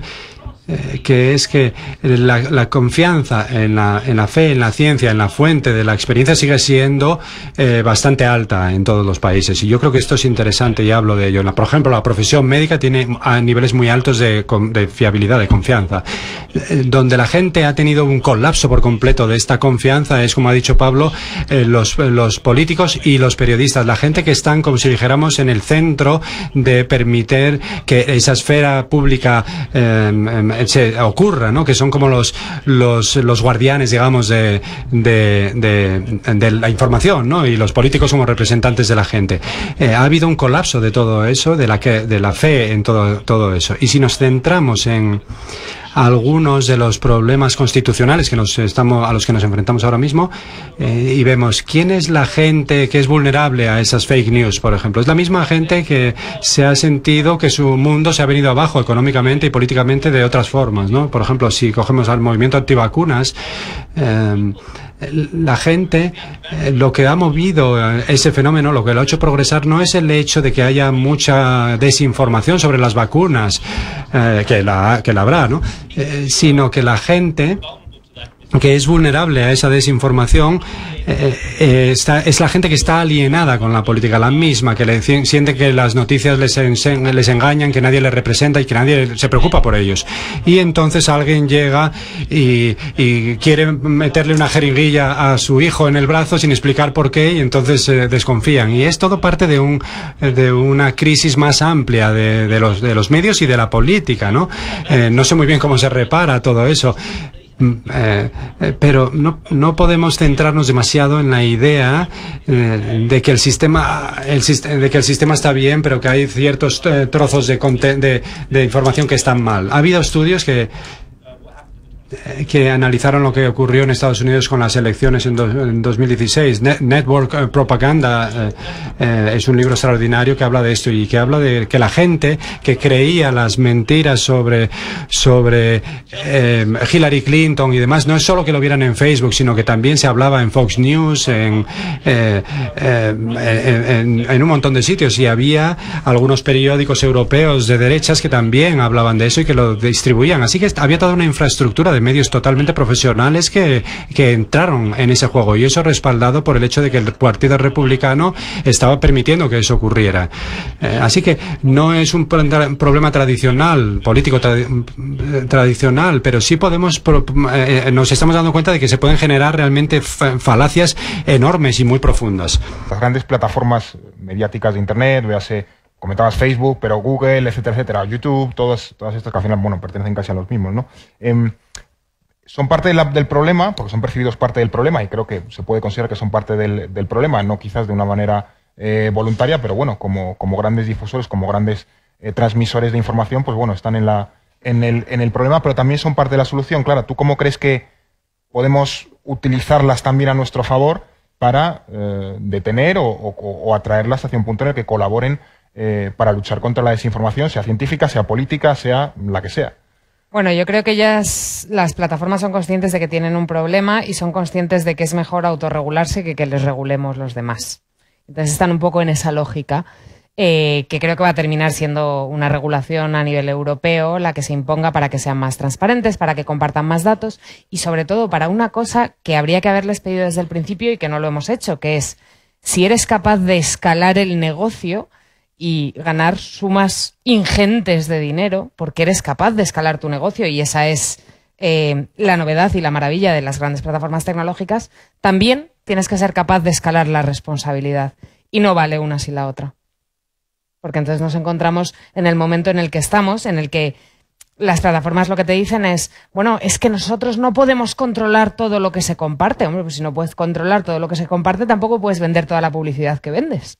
que es que la confianza en la fe, en la ciencia, en la fuente de la experiencia sigue siendo bastante alta en todos los países. Y yo creo que esto es interesante y hablo de ello. Por ejemplo, la profesión médica tiene niveles muy altos de fiabilidad, de confianza. Donde la gente ha tenido un colapso por completo de esta confianza es, como ha dicho Pablo, los políticos y los periodistas. La gente que están, como si dijéramos, en el centro de permitir que esa esfera pública se ocurra, ¿no? Que son como los guardianes, digamos, de la información, ¿no? Y los políticos como representantes de la gente. Ha habido un colapso de todo eso, de la fe en todo eso. Y si nos centramos en algunos de los problemas constitucionales a los que nos enfrentamos ahora mismo, y vemos quién es la gente que es vulnerable a esas fake news, por ejemplo. Es la misma gente que se ha sentido que su mundo se ha venido abajo económicamente y políticamente de otras formas, ¿no? Por ejemplo, si cogemos al movimiento antivacunas, la gente, lo que ha movido ese fenómeno, lo que lo ha hecho progresar, no es el hecho de que haya mucha desinformación sobre las vacunas, que la habrá, ¿no? Sino que la gente que es vulnerable a esa desinformación es la gente que está alienada con la política, la misma, que siente que las noticias les engañan, que nadie les representa y que nadie se preocupa por ellos. Y entonces alguien llega y quiere meterle una jeringuilla a su hijo en el brazo sin explicar por qué, y entonces desconfían. Y es todo parte de una crisis más amplia de los medios y de la política, ¿no? No sé muy bien cómo se repara todo eso. Pero no podemos centrarnos demasiado en la idea de que el sistema está bien, pero que hay ciertos trozos de información que están mal. Ha habido estudios que analizaron lo que ocurrió en Estados Unidos con las elecciones en 2016. Network Propaganda es un libro extraordinario que habla de esto y que habla de que la gente que creía las mentiras sobre Hillary Clinton y demás, no es solo que lo vieran en Facebook, sino que también se hablaba en Fox News, en un montón de sitios, y había algunos periódicos europeos de derechas que también hablaban de eso y que lo distribuían. Así que había toda una infraestructura de medios totalmente profesionales que entraron en ese juego, y eso respaldado por el hecho de que el Partido Republicano estaba permitiendo que eso ocurriera. Así que no es un problema tradicional, político tradicional, pero sí nos estamos dando cuenta de que se pueden generar realmente falacias enormes y muy profundas. Las grandes plataformas mediáticas de Internet, véase, comentabas Facebook, pero Google, etcétera, etcétera, YouTube, todas estas que al final, bueno, pertenecen casi a los mismos, ¿no? Son parte del problema, porque son percibidos parte del problema, y creo que se puede considerar que son parte del problema, no quizás de una manera voluntaria, pero bueno, como grandes difusores, como grandes transmisores de información, pues bueno, están en el problema, pero también son parte de la solución. Clara, ¿tú cómo crees que podemos utilizarlas también a nuestro favor para detener o atraerlas hacia un punto en el que colaboren para luchar contra la desinformación, sea científica, sea política, sea la que sea? Bueno, yo creo que las plataformas son conscientes de que tienen un problema y son conscientes de que es mejor autorregularse que les regulemos los demás. Entonces están un poco en esa lógica, que creo que va a terminar siendo una regulación a nivel europeo la que se imponga para que sean más transparentes, para que compartan más datos y sobre todo para una cosa que habría que haberles pedido desde el principio y que no lo hemos hecho, que es si eres capaz de escalar el negocio y ganar sumas ingentes de dinero, porque eres capaz de escalar tu negocio, y esa es la novedad y la maravilla de las grandes plataformas tecnológicas, también tienes que ser capaz de escalar la responsabilidad. Y no vale una sin la otra. Porque entonces nos encontramos en el momento en el que estamos, en el que las plataformas lo que te dicen es, bueno, es que nosotros no podemos controlar todo lo que se comparte. Hombre, pues si no puedes controlar todo lo que se comparte, tampoco puedes vender toda la publicidad que vendes.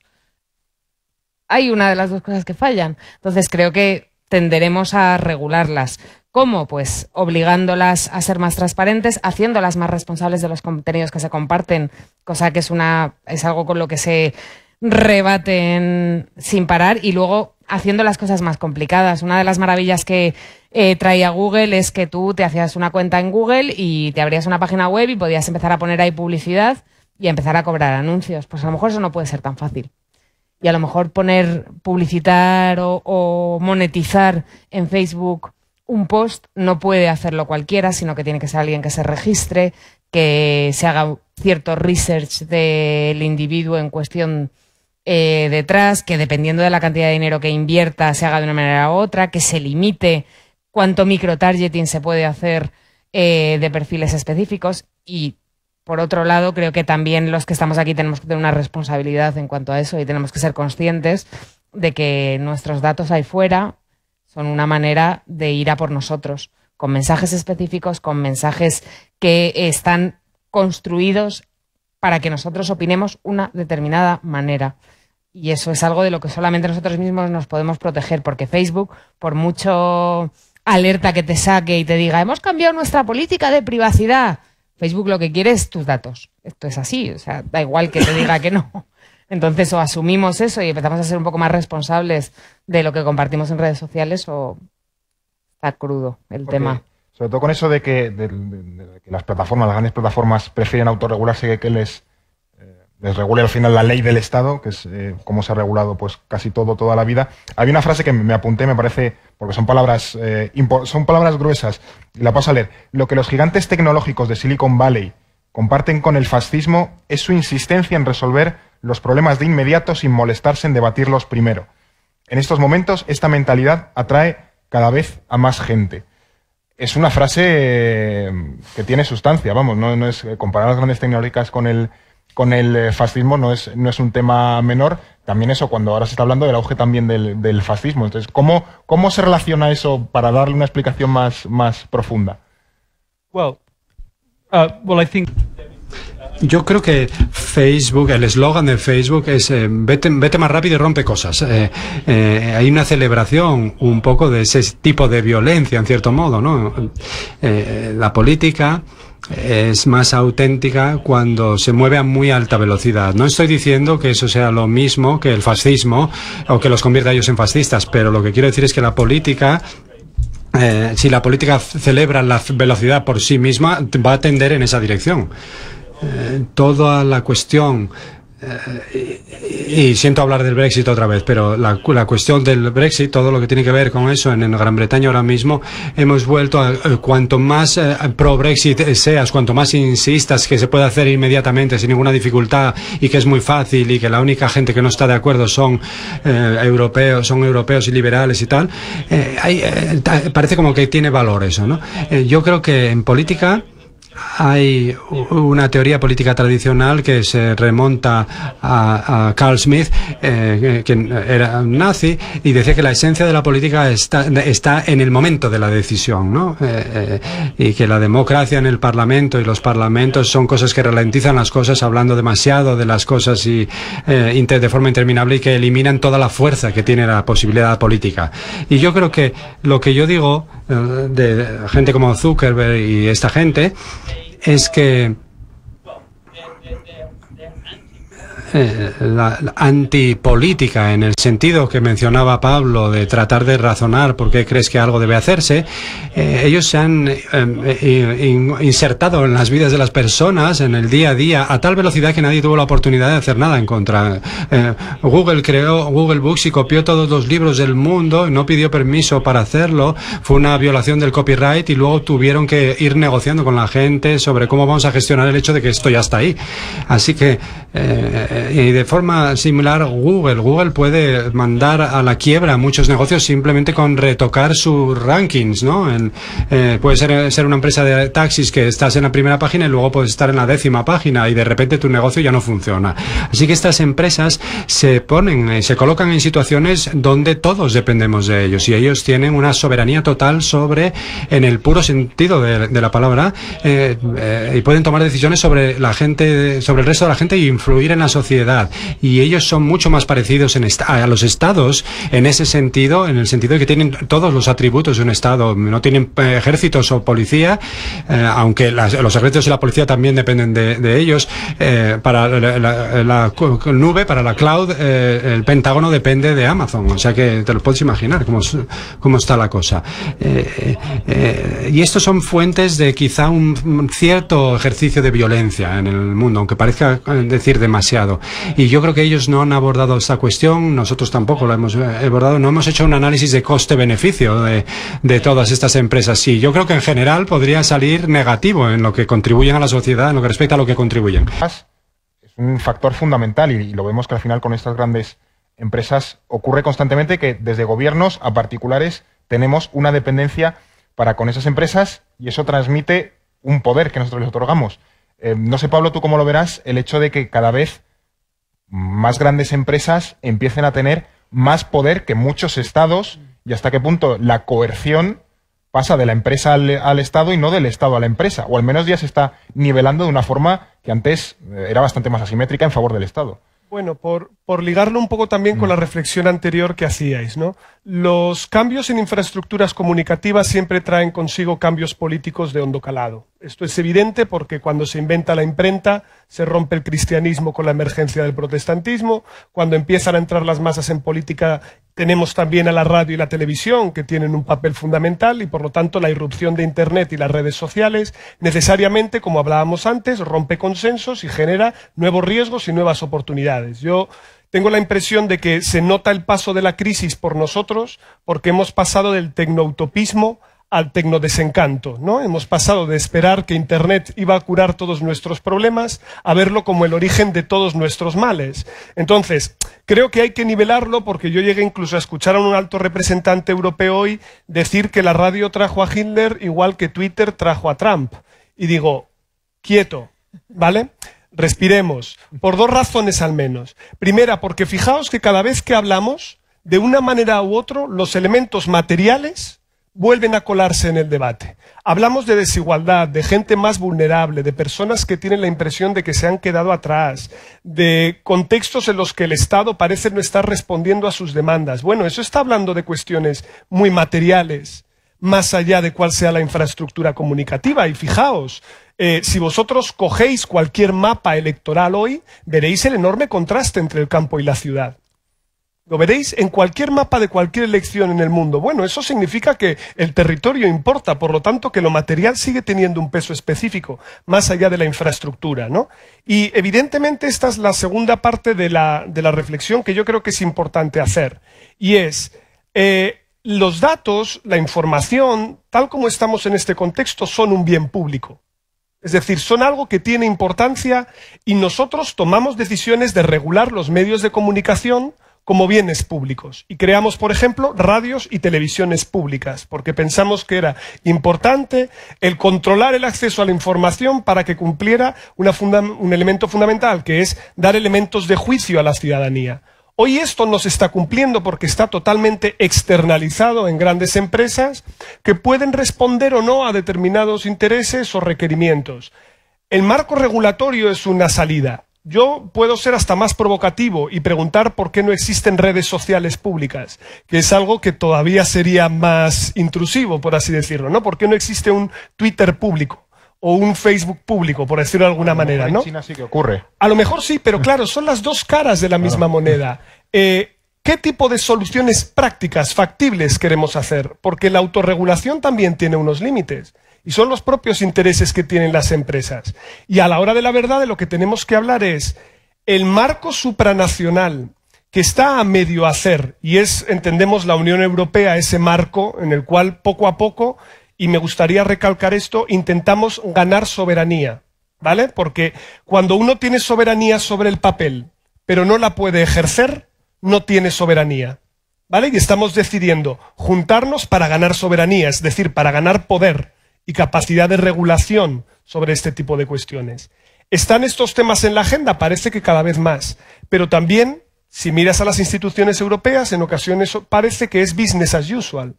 Hay una de las dos cosas que fallan. Entonces creo que tenderemos a regularlas. ¿Cómo? Pues obligándolas a ser más transparentes, haciéndolas más responsables de los contenidos que se comparten, cosa que es algo con lo que se rebaten sin parar, y luego haciendo las cosas más complicadas. Una de las maravillas que traía Google es que tú te hacías una cuenta en Google y te abrías una página web y podías empezar a poner ahí publicidad y a empezar a cobrar anuncios. Pues a lo mejor eso no puede ser tan fácil. Y a lo mejor publicitar o monetizar en Facebook un post no puede hacerlo cualquiera, sino que tiene que ser alguien que se registre, que se haga cierto research del individuo en cuestión detrás, que dependiendo de la cantidad de dinero que invierta se haga de una manera u otra, que se limite cuánto microtargeting se puede hacer de perfiles específicos. Y por otro lado, creo que también los que estamos aquí tenemos que tener una responsabilidad en cuanto a eso y tenemos que ser conscientes de que nuestros datos ahí fuera son una manera de ir a por nosotros, con mensajes específicos, con mensajes que están construidos para que nosotros opinemos una determinada manera. Y eso es algo de lo que solamente nosotros mismos nos podemos proteger, porque Facebook, por mucho alerta que te saque y te diga, hemos cambiado nuestra política de privacidad, Facebook lo que quiere es tus datos. Esto es así, o sea, da igual que te diga que no. Entonces, o asumimos eso y empezamos a ser un poco más responsables de lo que compartimos en redes sociales, o está crudo el tema. Sobre todo con eso de que las plataformas, las grandes plataformas, prefieren autorregularse que les regule al final la ley del Estado, que es como se ha regulado pues casi toda la vida. Había una frase que me apunté, me parece, porque son palabras gruesas, y la paso a leer. Lo que los gigantes tecnológicos de Silicon Valley comparten con el fascismo es su insistencia en resolver los problemas de inmediato sin molestarse en debatirlos primero. En estos momentos, esta mentalidad atrae cada vez a más gente. Es una frase que tiene sustancia, vamos, no es comparar las grandes tecnológicas con el fascismo no es un tema menor. También eso, cuando ahora se está hablando del auge también del fascismo. Entonces, ¿cómo se relaciona eso para darle una explicación más profunda? Yo creo que Facebook, el eslogan de Facebook es vete más rápido y rompe cosas. Hay una celebración un poco de ese tipo de violencia, en cierto modo, ¿no? La política es más auténtica cuando se mueve a muy alta velocidad. No estoy diciendo que eso sea lo mismo que el fascismo o que los convierta a ellos en fascistas, pero lo que quiero decir es que la política, si la política celebra la velocidad por sí misma, va a tender en esa dirección. Toda la cuestión, y siento hablar del Brexit otra vez, pero la cuestión del Brexit, todo lo que tiene que ver con eso en Gran Bretaña ahora mismo, hemos vuelto a cuanto más pro-Brexit seas, cuanto más insistas que se puede hacer inmediatamente sin ninguna dificultad y que es muy fácil y que la única gente que no está de acuerdo son europeos y liberales y tal, parece como que tiene valor eso, ¿no? Yo creo que en política hay una teoría política tradicional que se remonta a Carl Smith, que era un nazi, y decía que la esencia de la política está en el momento de la decisión, ¿no? Y que la democracia en el Parlamento y los parlamentos son cosas que ralentizan las cosas hablando demasiado de las cosas y de forma interminable, y que eliminan toda la fuerza que tiene la posibilidad política. Y yo creo que lo que yo digo de gente como Zuckerberg y esta gente es que la antipolítica, en el sentido que mencionaba Pablo, de tratar de razonar por qué crees que algo debe hacerse, ellos se han insertado en las vidas de las personas en el día a día a tal velocidad que nadie tuvo la oportunidad de hacer nada en contra. Google creó Google Books y copió todos los libros del mundo y no pidió permiso para hacerlo. Fue una violación del copyright y luego tuvieron que ir negociando con la gente sobre cómo vamos a gestionar el hecho de que esto ya está ahí. Así que, y de forma similar, Google puede mandar a la quiebra muchos negocios simplemente con retocar sus rankings, ¿no? Puede ser una empresa de taxis que estás en la primera página y luego puedes estar en la 10ª página y de repente tu negocio ya no funciona. Así que estas empresas se colocan en situaciones donde todos dependemos de ellos y ellos tienen una soberanía total en el puro sentido de la palabra, y pueden tomar decisiones sobre la gente, sobre el resto de la gente, y influir en la sociedad. Y ellos son mucho más parecidos a los estados en ese sentido, en el sentido de que tienen todos los atributos de un estado. No tienen ejércitos o policía, aunque los ejércitos y la policía también dependen de ellos. Para la nube, para la cloud, el Pentágono depende de Amazon. O sea que te lo puedes imaginar cómo está la cosa. Y estos son fuentes de quizá un cierto ejercicio de violencia en el mundo, aunque parezca decir demasiado. Y yo creo que ellos no han abordado esta cuestión, nosotros tampoco la hemos abordado, no hemos hecho un análisis de coste-beneficio de todas estas empresas. Sí, yo creo que en general podría salir negativo en lo que contribuyen a la sociedad, en lo que respecta a lo que contribuyen. Es un factor fundamental y lo vemos que al final con estas grandes empresas ocurre constantemente, que desde gobiernos a particulares tenemos una dependencia para con esas empresas y eso transmite un poder que nosotros les otorgamos. No sé, Pablo, tú cómo lo verás, el hecho de que cada vez más grandes empresas empiecen a tener más poder que muchos estados, y hasta qué punto la coerción pasa de la empresa al Estado y no del Estado a la empresa, o al menos ya se está nivelando de una forma que antes era bastante más asimétrica en favor del Estado. Bueno, por ligarlo un poco también con la reflexión anterior que hacíais, ¿no? Los cambios en infraestructuras comunicativas siempre traen consigo cambios políticos de hondo calado. Esto es evidente porque cuando se inventa la imprenta se rompe el cristianismo con la emergencia del protestantismo. Cuando empiezan a entrar las masas en política tenemos también a la radio y la televisión, que tienen un papel fundamental, y por lo tanto la irrupción de Internet y las redes sociales necesariamente, como hablábamos antes, rompe consensos y genera nuevos riesgos y nuevas oportunidades. Yo tengo la impresión de que se nota el paso de la crisis por nosotros porque hemos pasado del tecnoutopismo al tecnodesencanto, ¿no? Hemos pasado de esperar que Internet iba a curar todos nuestros problemas a verlo como el origen de todos nuestros males. Entonces, creo que hay que nivelarlo, porque yo llegué incluso a escuchar a un alto representante europeo hoy decir que la radio trajo a Hitler igual que Twitter trajo a Trump. Y digo, quieto, ¿vale? Respiremos, por dos razones al menos. Primera, porque fijaos que cada vez que hablamos, de una manera u otra, los elementos materiales vuelven a colarse en el debate. Hablamos de desigualdad, de gente más vulnerable, de personas que tienen la impresión de que se han quedado atrás, de contextos en los que el Estado parece no estar respondiendo a sus demandas. Bueno, eso está hablando de cuestiones muy materiales, más allá de cuál sea la infraestructura comunicativa. Y fijaos, si vosotros cogéis cualquier mapa electoral hoy, veréis el enorme contraste entre el campo y la ciudad. Lo veréis en cualquier mapa de cualquier elección en el mundo. Bueno, eso significa que el territorio importa, por lo tanto que lo material sigue teniendo un peso específico, más allá de la infraestructura, ¿no? Y evidentemente esta es la segunda parte de la reflexión que yo creo que es importante hacer. Y es, los datos, la información, tal como estamos en este contexto, son un bien público. Es decir, son algo que tiene importancia y nosotros tomamos decisiones de regular los medios de comunicación como bienes públicos. Y creamos, por ejemplo, radios y televisiones públicas, porque pensamos que era importante el controlar el acceso a la información para que cumpliera un elemento fundamental, que es dar elementos de juicio a la ciudadanía. Hoy esto no se está cumpliendo porque está totalmente externalizado en grandes empresas que pueden responder o no a determinados intereses o requerimientos. El marco regulatorio es una salida. Yo puedo ser hasta más provocativo y preguntar por qué no existen redes sociales públicas, que es algo que todavía sería más intrusivo, por así decirlo, ¿no? ¿Por qué no existe un Twitter público o un Facebook público, por decirlo de alguna manera, ¿no? En China sí que ocurre. A lo mejor sí, pero claro, son las dos caras de la misma moneda. ¿Qué tipo de soluciones prácticas, factibles queremos hacer? Porque la autorregulación también tiene unos límites. Y son los propios intereses que tienen las empresas. Y a la hora de la verdad de lo que tenemos que hablar es el marco supranacional que está a medio hacer, y es, entendemos, la Unión Europea, ese marco en el cual poco a poco, y me gustaría recalcar esto, intentamos ganar soberanía. ¿vale? Porque cuando uno tiene soberanía sobre el papel, pero no la puede ejercer, no tiene soberanía, ¿vale? Y estamos decidiendo juntarnos para ganar soberanía, es decir, para ganar poder y capacidad de regulación sobre este tipo de cuestiones. ¿Están estos temas en la agenda? Parece que cada vez más, pero también, si miras a las instituciones europeas, en ocasiones parece que es business as usual,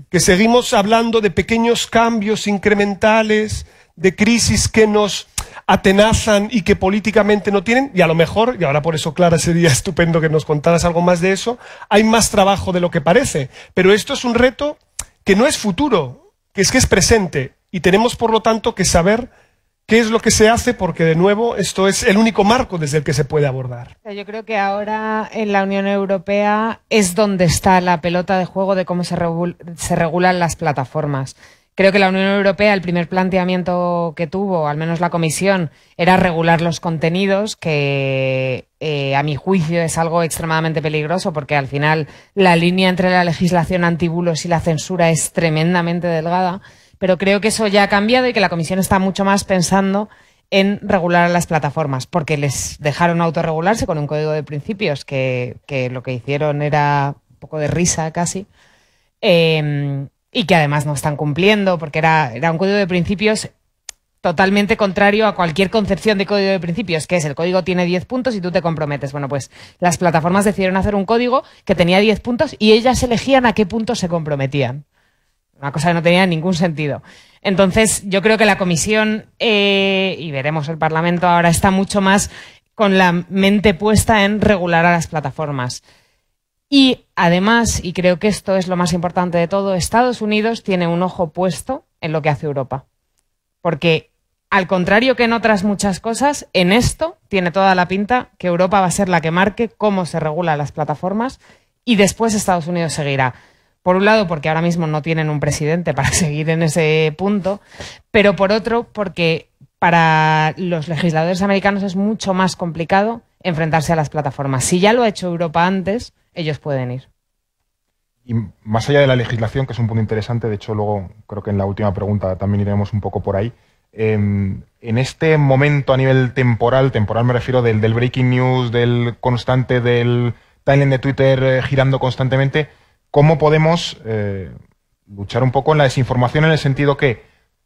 que seguimos hablando de pequeños cambios incrementales, de crisis que nos atenazan y que políticamente no tienen, y a lo mejor, y ahora por eso, Clara, sería estupendo que nos contaras algo más de eso, hay más trabajo de lo que parece, pero esto es un reto que no es futuro, que es presente, y tenemos por lo tanto que saber qué es lo que se hace, porque de nuevo esto es el único marco desde el que se puede abordar. Yo creo que ahora en la Unión Europea es donde está la pelota de juego de cómo se regulan las plataformas. Creo que la Unión Europea, el primer planteamiento que tuvo, al menos la Comisión, era regular los contenidos, que a mi juicio es algo extremadamente peligroso, porque al final la línea entre la legislación antibulos y la censura es tremendamente delgada. Pero creo que eso ya ha cambiado y que la Comisión está mucho más pensando en regular a las plataformas, porque les dejaron autorregularse con un código de principios que lo que hicieron era un poco de risa casi, y que además no están cumpliendo, porque era un código de principios totalmente contrario a cualquier concepción de código de principios, que es el código tiene 10 puntos y tú te comprometes. Bueno, pues las plataformas decidieron hacer un código que tenía 10 puntos y ellas elegían a qué puntos se comprometían. Una cosa que no tenía ningún sentido. Entonces, yo creo que la Comisión, y veremos el Parlamento ahora, está mucho más con la mente puesta en regular a las plataformas. Y además, y creo que esto es lo más importante de todo, Estados Unidos tiene un ojo puesto en lo que hace Europa. Porque, al contrario que en otras muchas cosas, en esto tiene toda la pinta que Europa va a ser la que marque cómo se regulan las plataformas y después Estados Unidos seguirá. Por un lado, porque ahora mismo no tienen un presidente para seguir en ese punto, pero por otro, porque para los legisladores americanos es mucho más complicado enfrentarse a las plataformas. Si ya lo ha hecho Europa antes, ellos pueden ir. Y más allá de la legislación, que es un punto interesante, de hecho luego creo que en la última pregunta también iremos un poco por ahí, en este momento a nivel temporal me refiero del breaking news, del constante, del timeline de Twitter girando constantemente, ¿cómo podemos luchar un poco en la desinformación, en el sentido que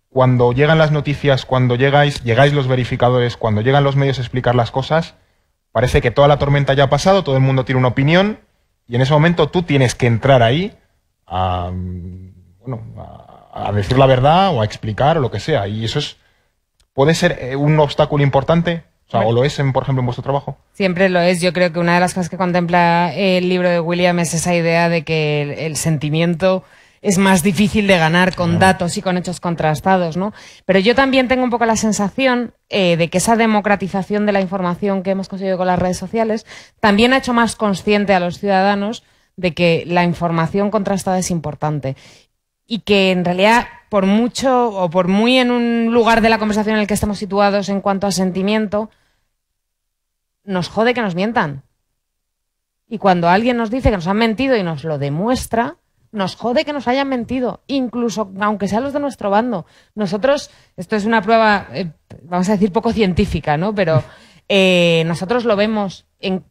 cuando llegan las noticias, cuando llegáis los verificadores, cuando llegan los medios a explicar las cosas, parece que toda la tormenta ya ha pasado, todo el mundo tiene una opinión y en ese momento tú tienes que entrar ahí a decir la verdad o a explicar o lo que sea? Y eso puede ser un obstáculo importante. O sea, ¿o lo es, por ejemplo, en vuestro trabajo? Siempre lo es. Yo creo que una de las cosas que contempla el libro de William es esa idea de que el sentimiento es más difícil de ganar con datos y con hechos contrastados, ¿no? Pero yo también tengo un poco la sensación de que esa democratización de la información que hemos conseguido con las redes sociales también ha hecho más consciente a los ciudadanos de que la información contrastada es importante. Y que en realidad, por mucho o por muy en un lugar de la conversación en el que estemos situados en cuanto a sentimiento, nos jode que nos mientan. Y cuando alguien nos dice que nos han mentido y nos lo demuestra, nos jode que nos hayan mentido, incluso aunque sean los de nuestro bando. Nosotros, esto es una prueba, vamos a decir, poco científica, ¿no? Pero nosotros lo vemos,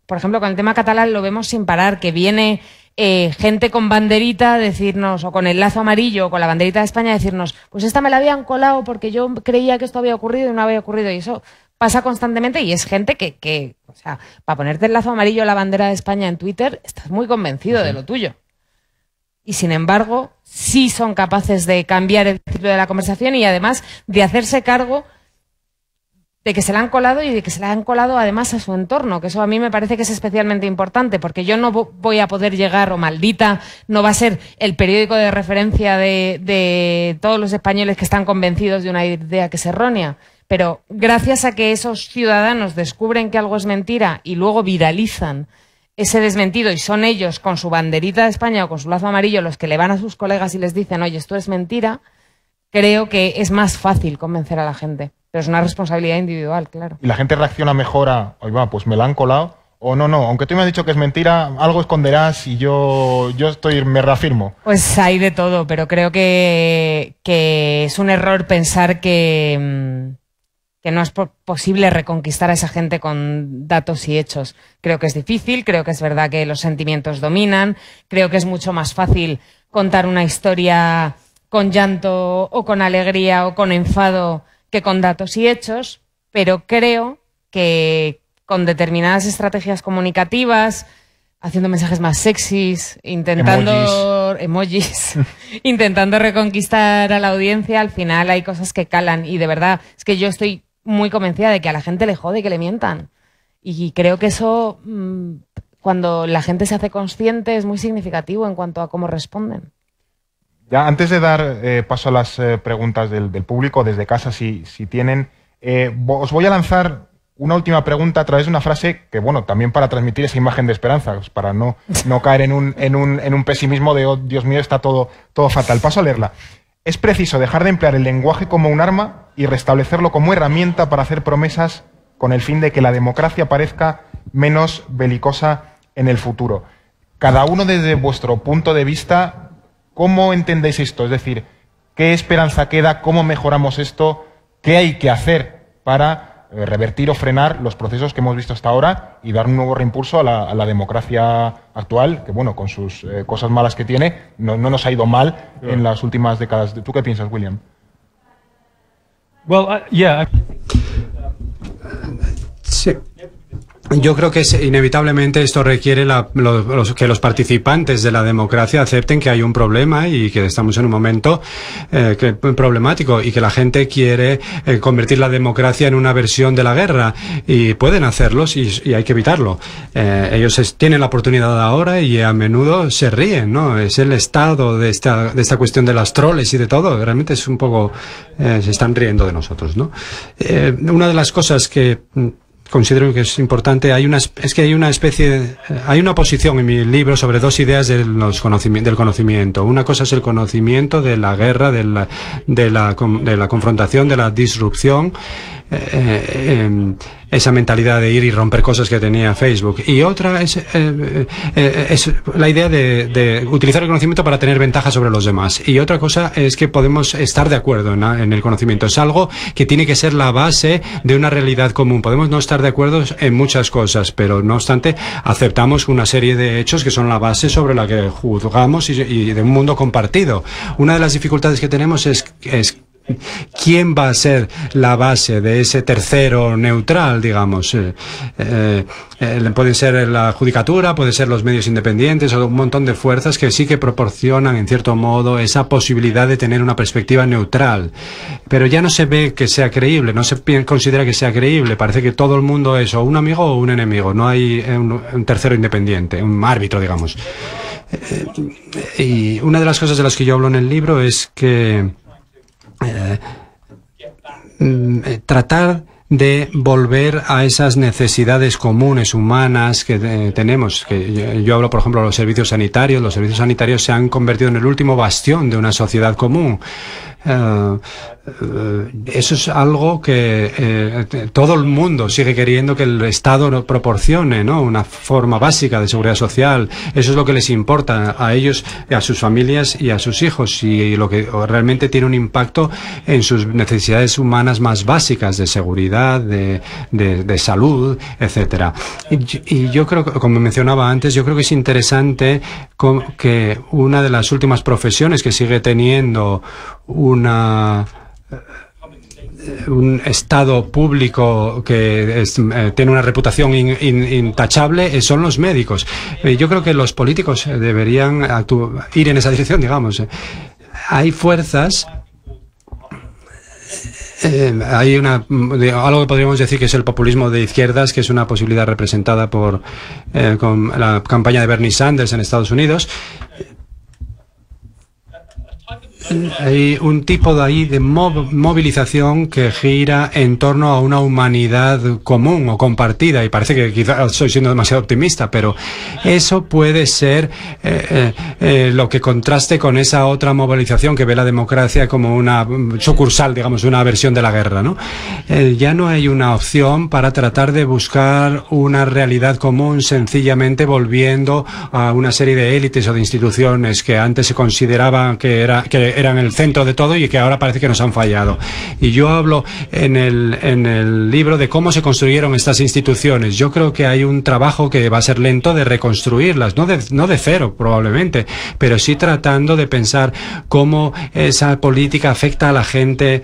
por ejemplo, con el tema catalán lo vemos sin parar, que viene gente con banderita a decirnos, o con el lazo amarillo o con la banderita de España a decirnos, pues esta me la habían colado porque yo creía que esto había ocurrido y no había ocurrido, y eso pasa constantemente. Y es gente que o sea, para ponerte el lazo amarillo o la bandera de España en Twitter estás muy convencido de lo tuyo. Y sin embargo, sí son capaces de cambiar el ciclo de la conversación y además de hacerse cargo de que se la han colado y de que se la han colado además a su entorno, que eso a mí me parece que es especialmente importante, porque yo no voy a poder llegar, o Maldita no va a ser el periódico de referencia de todos los españoles que están convencidos de una idea que es errónea, pero gracias a que esos ciudadanos descubren que algo es mentira y luego viralizan ese desmentido, y son ellos con su banderita de España o con su lazo amarillo los que le van a sus colegas y les dicen, oye, esto es mentira, creo que es más fácil convencer a la gente. Pero es una responsabilidad individual, claro. ¿Y la gente reacciona mejor a, oye, va, pues me la han colado? O no, aunque tú me has dicho que es mentira, algo esconderás y yo me reafirmo? Pues hay de todo, pero creo que es un error pensar que que no es posible reconquistar a esa gente con datos y hechos. Creo que es difícil, creo que es verdad que los sentimientos dominan, creo que es mucho más fácil contar una historia con llanto o con alegría o con enfado que con datos y hechos, pero creo que con determinadas estrategias comunicativas, haciendo mensajes más sexys, intentando emojis intentando reconquistar a la audiencia, al final hay cosas que calan. Y de verdad, es que yo estoy muy convencida de que a la gente le jode que le mientan. Y creo que eso, cuando la gente se hace consciente, es muy significativo en cuanto a cómo responden. Ya, antes de dar paso a las preguntas del público, desde casa, si tienen, os voy a lanzar una última pregunta a través de una frase que, bueno, también para transmitir esa imagen de esperanza, pues para no caer en un pesimismo de, oh, Dios mío, está todo fatal. Paso a leerla. Es preciso dejar de emplear el lenguaje como un arma y restablecerlo como herramienta para hacer promesas con el fin de que la democracia parezca menos belicosa en el futuro. Cada uno desde vuestro punto de vista, ¿cómo entendéis esto? Es decir, ¿qué esperanza queda? ¿Cómo mejoramos esto? ¿Qué hay que hacer para revertir o frenar los procesos que hemos visto hasta ahora y dar un nuevo reimpulso a la democracia actual, que bueno, con sus cosas malas que tiene, no nos ha ido mal en las últimas décadas? ¿Tú qué piensas, William? Well, sí. Yo creo que inevitablemente esto requiere que los participantes de la democracia acepten que hay un problema y que estamos en un momento problemático y que la gente quiere convertir la democracia en una versión de la guerra, y pueden hacerlos y hay que evitarlo. Ellos tienen la oportunidad ahora y a menudo se ríen, ¿no? Es el estado de esta cuestión de las troles y de todo. Realmente es un poco se están riendo de nosotros, ¿no? Una de las cosas que considero que es importante, hay una posición en mi libro sobre dos ideas del conocimiento. Una cosa es el conocimiento de la guerra, de la confrontación, de la disrupción, esa mentalidad de ir y romper cosas que tenía Facebook. Y otra es la idea de utilizar el conocimiento para tener ventajas sobre los demás. Y otra cosa es que podemos estar de acuerdo en el conocimiento. Es algo que tiene que ser la base de una realidad común. Podemos no estar de acuerdo en muchas cosas, pero no obstante aceptamos una serie de hechos que son la base sobre la que juzgamos y de un mundo compartido. Una de las dificultades que tenemos es ¿quién va a ser la base de ese tercero neutral, digamos? Pueden ser la judicatura, pueden ser los medios independientes o un montón de fuerzas que sí que proporcionan, en cierto modo, esa posibilidad de tener una perspectiva neutral. Pero ya no se ve que sea creíble, no se considera que sea creíble. Parece que todo el mundo es o un amigo o un enemigo. No hay un tercero independiente, un árbitro, digamos. Y una de las cosas de las que yo hablo en el libro es que tratar de volver a esas necesidades comunes humanas que tenemos. Que yo hablo, por ejemplo, de los servicios sanitarios. Los servicios sanitarios se han convertido en el último bastión de una sociedad común. Eso es algo que todo el mundo sigue queriendo que el Estado proporcione, ¿no? Una forma básica de seguridad social. Eso es lo que les importa a ellos, a sus familias y a sus hijos, y lo que realmente tiene un impacto en sus necesidades humanas más básicas de seguridad, de salud, etcétera. Y yo creo, como mencionaba antes, yo creo que es interesante que una de las últimas profesiones que sigue teniendo un Estado público que tiene una reputación intachable son los médicos. Yo creo que los políticos deberían ir en esa dirección, digamos. Hay fuerzas. Hay algo que podríamos decir que es el populismo de izquierdas, que es una posibilidad representada con la campaña de Bernie Sanders en Estados Unidos. Hay un tipo de ahí de movilización que gira en torno a una humanidad común o compartida, y parece que quizás estoy siendo demasiado optimista, pero eso puede ser lo que contraste con esa otra movilización que ve la democracia como una sucursal, digamos, una versión de la guerra, ¿no? Ya no hay una opción para tratar de buscar una realidad común sencillamente volviendo a una serie de élites o de instituciones que antes se consideraban que que eran el centro de todo y que ahora parece que nos han fallado. Y yo hablo en el libro de cómo se construyeron estas instituciones. Yo creo que hay un trabajo que va a ser lento de reconstruirlas, no de cero probablemente, pero sí tratando de pensar cómo esa política afecta a la gente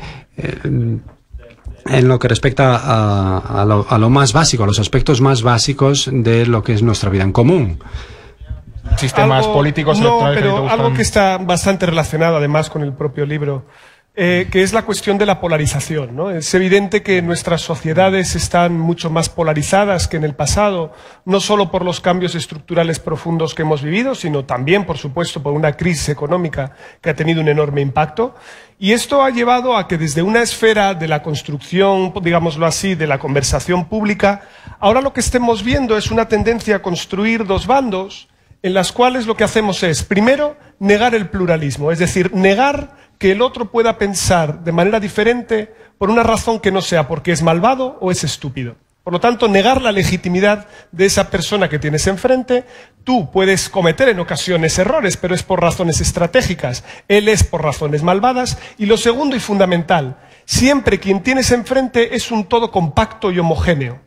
en lo que respecta a lo más básico, a los aspectos más básicos de lo que es nuestra vida en común. Sistemas políticos electorales. No, pero algo que está bastante relacionado además con el propio libro, que es la cuestión de la polarización, ¿no? Es evidente que nuestras sociedades están mucho más polarizadas que en el pasado, no solo por los cambios estructurales profundos que hemos vivido, sino también, por supuesto, por una crisis económica que ha tenido un enorme impacto. Y esto ha llevado a que desde una esfera de la construcción, digámoslo así, de la conversación pública, ahora lo que estemos viendo es una tendencia a construir dos bandos en las cuales lo que hacemos es, primero, negar el pluralismo, es decir, negar que el otro pueda pensar de manera diferente por una razón que no sea porque es malvado o es estúpido. Por lo tanto, negar la legitimidad de esa persona que tienes enfrente. Tú puedes cometer en ocasiones errores, pero es por razones estratégicas. Él es por razones malvadas. Y lo segundo y fundamental, siempre quien tienes enfrente es un todo compacto y homogéneo.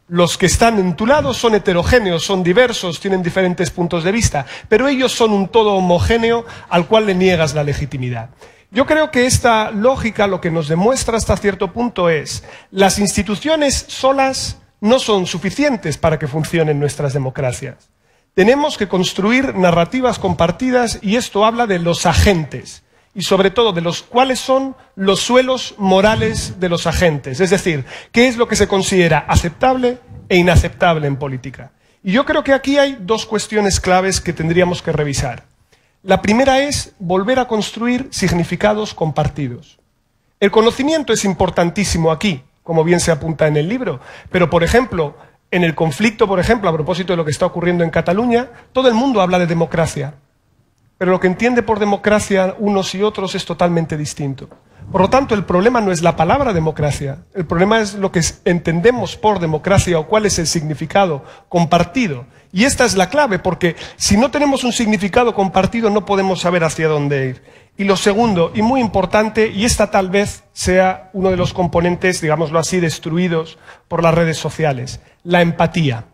Los que están en tu lado son heterogéneos, son diversos, tienen diferentes puntos de vista, pero ellos son un todo homogéneo al cual le niegas la legitimidad. Yo creo que esta lógica lo que nos demuestra hasta cierto punto es las instituciones solas no son suficientes para que funcionen nuestras democracias. Tenemos que construir narrativas compartidas y esto habla de los agentes. Y sobre todo de los cuáles son los suelos morales de los agentes, es decir, qué es lo que se considera aceptable e inaceptable en política. Y yo creo que aquí hay dos cuestiones claves que tendríamos que revisar. La primera es volver a construir significados compartidos. El conocimiento es importantísimo aquí, como bien se apunta en el libro, pero por ejemplo, en el conflicto, por ejemplo, a propósito de lo que está ocurriendo en Cataluña, todo el mundo habla de democracia. Pero lo que entiende por democracia unos y otros es totalmente distinto. Por lo tanto, el problema no es la palabra democracia, el problema es lo que entendemos por democracia o cuál es el significado compartido. Y esta es la clave, porque si no tenemos un significado compartido no podemos saber hacia dónde ir. Y lo segundo, y muy importante, y esta tal vez sea uno de los componentes, digámoslo así, destruidos por las redes sociales, la empatía.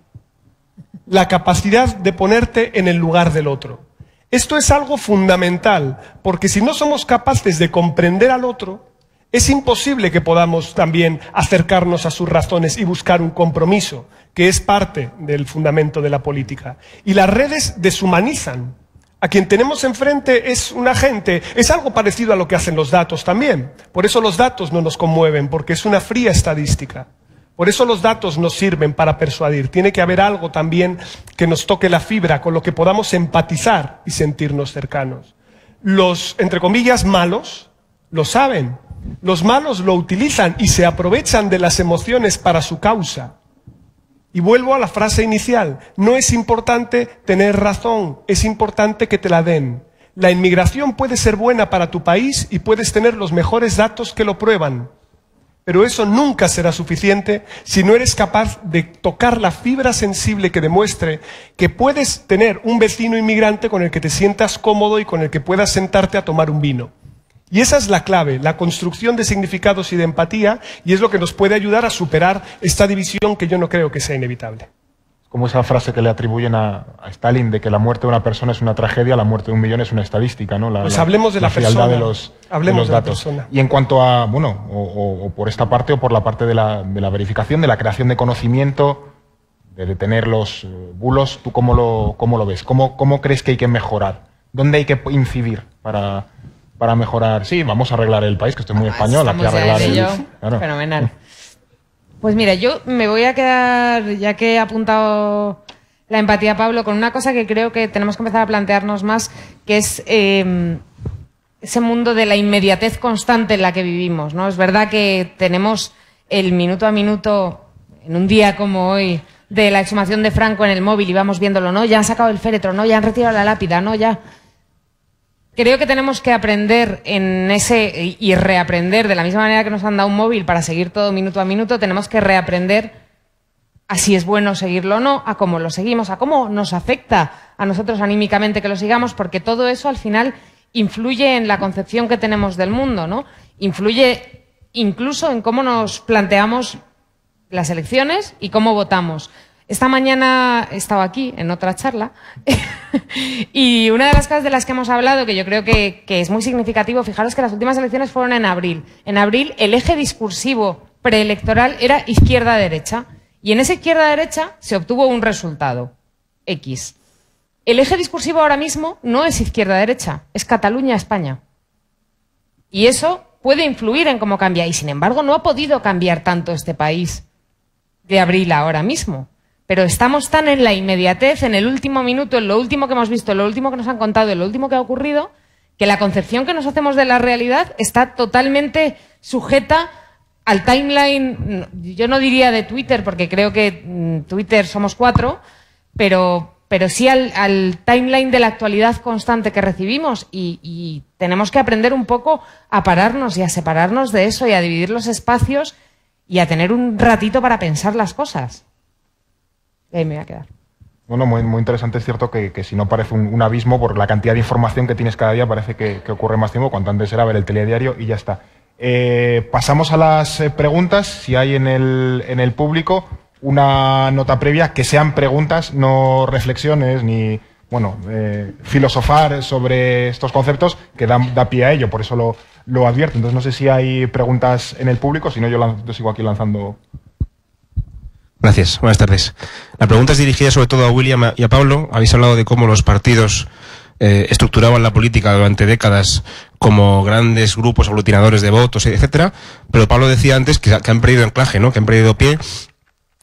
La capacidad de ponerte en el lugar del otro. Esto es algo fundamental, porque si no somos capaces de comprender al otro, es imposible que podamos también acercarnos a sus razones y buscar un compromiso, que es parte del fundamento de la política. Y las redes deshumanizan. A quien tenemos enfrente es un agente, es algo parecido a lo que hacen los datos también. Por eso los datos no nos conmueven, porque es una fría estadística. Por eso los datos nos sirven para persuadir. Tiene que haber algo también que nos toque la fibra, con lo que podamos empatizar y sentirnos cercanos. Los, entre comillas, malos, lo saben. Los malos lo utilizan y se aprovechan de las emociones para su causa. Y vuelvo a la frase inicial. No es importante tener razón, es importante que te la den. La inmigración puede ser buena para tu país y puedes tener los mejores datos que lo prueban. Pero eso nunca será suficiente si no eres capaz de tocar la fibra sensible que demuestre que puedes tener un vecino inmigrante con el que te sientas cómodo y con el que puedas sentarte a tomar un vino. Y esa es la clave, la construcción de significados y de empatía, y es lo que nos puede ayudar a superar esta división que yo no creo que sea inevitable. Como esa frase que le atribuyen a Stalin de que la muerte de una persona es una tragedia, la muerte de un millón es una estadística, ¿no? Pues hablemos de la frialdad persona. Hablemos de los datos. Y en cuanto a, bueno, o por esta parte o por la parte de la verificación, de la creación de conocimiento, de detener los bulos, ¿tú cómo lo ves? ¿Cómo crees que hay que mejorar? ¿Dónde hay que incidir para mejorar? Sí, vamos a arreglar el país, que estoy muy español, aquí a arreglar Claro. Fenomenal. Pues mira, yo me voy a quedar, ya que he apuntado la empatía, Pablo, con una cosa que creo que tenemos que empezar a plantearnos más, que es ese mundo de la inmediatez constante en la que vivimos, ¿no? Es verdad que tenemos el minuto a minuto, en un día como hoy, de la exhumación de Franco en el móvil y vamos viéndolo, ¿no? Ya han sacado el féretro, ¿no? Ya han retirado la lápida, ¿no? Ya... Creo que tenemos que aprender y reaprender, de la misma manera que nos han dado un móvil para seguir todo minuto a minuto, tenemos que reaprender a si es bueno seguirlo o no, a cómo lo seguimos, a cómo nos afecta a nosotros anímicamente que lo sigamos, porque todo eso al final influye en la concepción que tenemos del mundo, ¿no? Influye incluso en cómo nos planteamos las elecciones y cómo votamos. Esta mañana he estado aquí en otra charla y una de las cosas de las que hemos hablado, que yo creo que es muy significativo, fijaros que las últimas elecciones fueron en abril. En abril el eje discursivo preelectoral era izquierda-derecha y en esa izquierda-derecha se obtuvo un resultado, X. El eje discursivo ahora mismo no es izquierda-derecha, es Cataluña-España. Y eso puede influir en cómo cambia y sin embargo no ha podido cambiar tanto este país de abril a ahora mismo. Pero estamos tan en la inmediatez, en el último minuto, en lo último que hemos visto, en lo último que nos han contado, en lo último que ha ocurrido, que la concepción que nos hacemos de la realidad está totalmente sujeta al timeline, yo no diría de Twitter, porque creo que Twitter somos 4, pero sí al timeline de la actualidad constante que recibimos y tenemos que aprender un poco a pararnos y a separarnos de eso y a dividir los espacios y a tener un ratito para pensar las cosas. Y ahí me voy a quedar. Bueno, muy, muy interesante. Es cierto que si no parece un abismo, por la cantidad de información que tienes cada día, parece que ocurre más tiempo. Cuanto antes era ver el telediario y ya está. Pasamos a las preguntas. Si hay en el público una nota previa, que sean preguntas, no reflexiones ni filosofar sobre estos conceptos, que da pie a ello. Por eso lo advierto. Entonces no sé si hay preguntas en el público, si no yo sigo aquí lanzando. Gracias, buenas tardes. La pregunta es dirigida sobre todo a William y a Pablo. Habéis hablado de cómo los partidos estructuraban la política durante décadas como grandes grupos aglutinadores de votos, etcétera. Pero Pablo decía antes que han perdido anclaje, ¿no? Que han perdido pie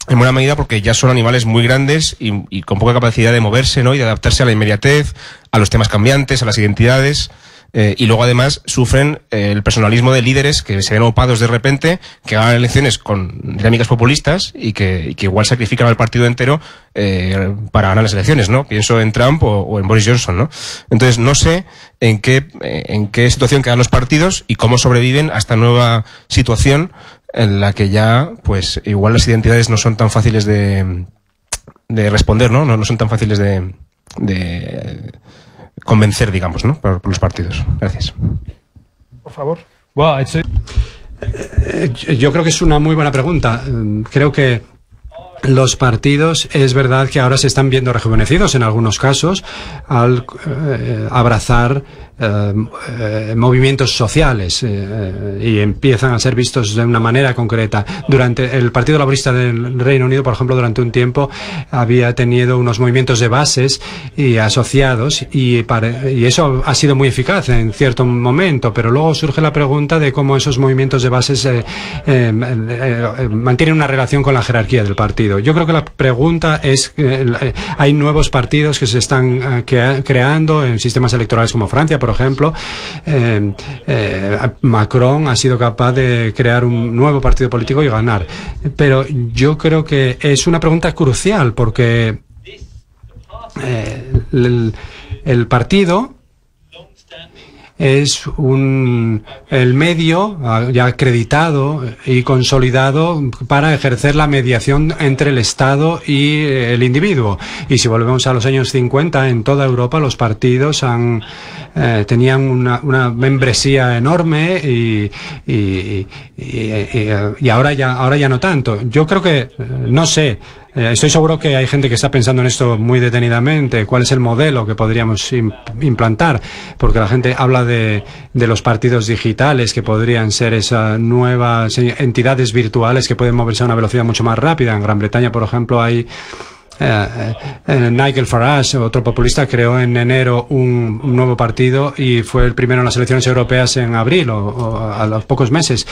en buena medida porque ya son animales muy grandes y con poca capacidad de moverse, ¿no? Y de adaptarse a la inmediatez, a los temas cambiantes, a las identidades. Y luego además sufren el personalismo de líderes que se ven opados de repente, que ganan elecciones con dinámicas populistas y que igual sacrifican al partido entero para ganar las elecciones, ¿no? Pienso en Trump o en Boris Johnson, ¿no? Entonces no sé en qué situación quedan los partidos y cómo sobreviven a esta nueva situación en la que ya, pues, igual las identidades no son tan fáciles de responder, ¿no? No son tan fáciles de convencer, digamos, ¿no? Por los partidos. Gracias. Por favor. Yo creo que es una muy buena pregunta. Creo que los partidos, es verdad que ahora se están viendo rejuvenecidos en algunos casos al abrazar movimientos sociales y empiezan a ser vistos de una manera concreta. Durante el Partido Laborista del Reino Unido, por ejemplo, durante un tiempo había tenido unos movimientos de bases y asociados y eso ha sido muy eficaz en cierto momento, pero luego surge la pregunta de cómo esos movimientos de bases mantienen una relación con la jerarquía del partido. Yo creo que la pregunta es hay nuevos partidos que se están creando en sistemas electorales como Francia, por ejemplo. Macron ha sido capaz de crear un nuevo partido político y ganar. Pero yo creo que es una pregunta crucial porque el partido es el medio ya acreditado y consolidado para ejercer la mediación entre el Estado y el individuo. Y si volvemos a los años 50, en toda Europa los partidos tenían una membresía enorme y ahora ya no tanto. Yo creo que, no sé, estoy seguro que hay gente que está pensando en esto muy detenidamente, cuál es el modelo que podríamos implantar, porque la gente habla de los partidos digitales, que podrían ser esas nuevas entidades virtuales que pueden moverse a una velocidad mucho más rápida. En Gran Bretaña, por ejemplo, hay Nigel Farage, otro populista, creó en enero un nuevo partido y fue el primero en las elecciones europeas en abril o a los pocos meses.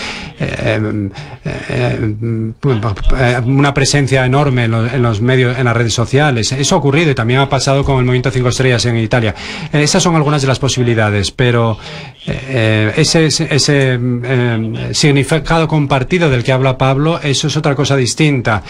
Una presencia enorme en los medios, en las redes sociales. Eso ha ocurrido y también ha pasado con el Movimiento 5 Estrellas en Italia. Esas son algunas de las posibilidades, pero ese significado compartido del que habla Pablo, eso es otra cosa distinta.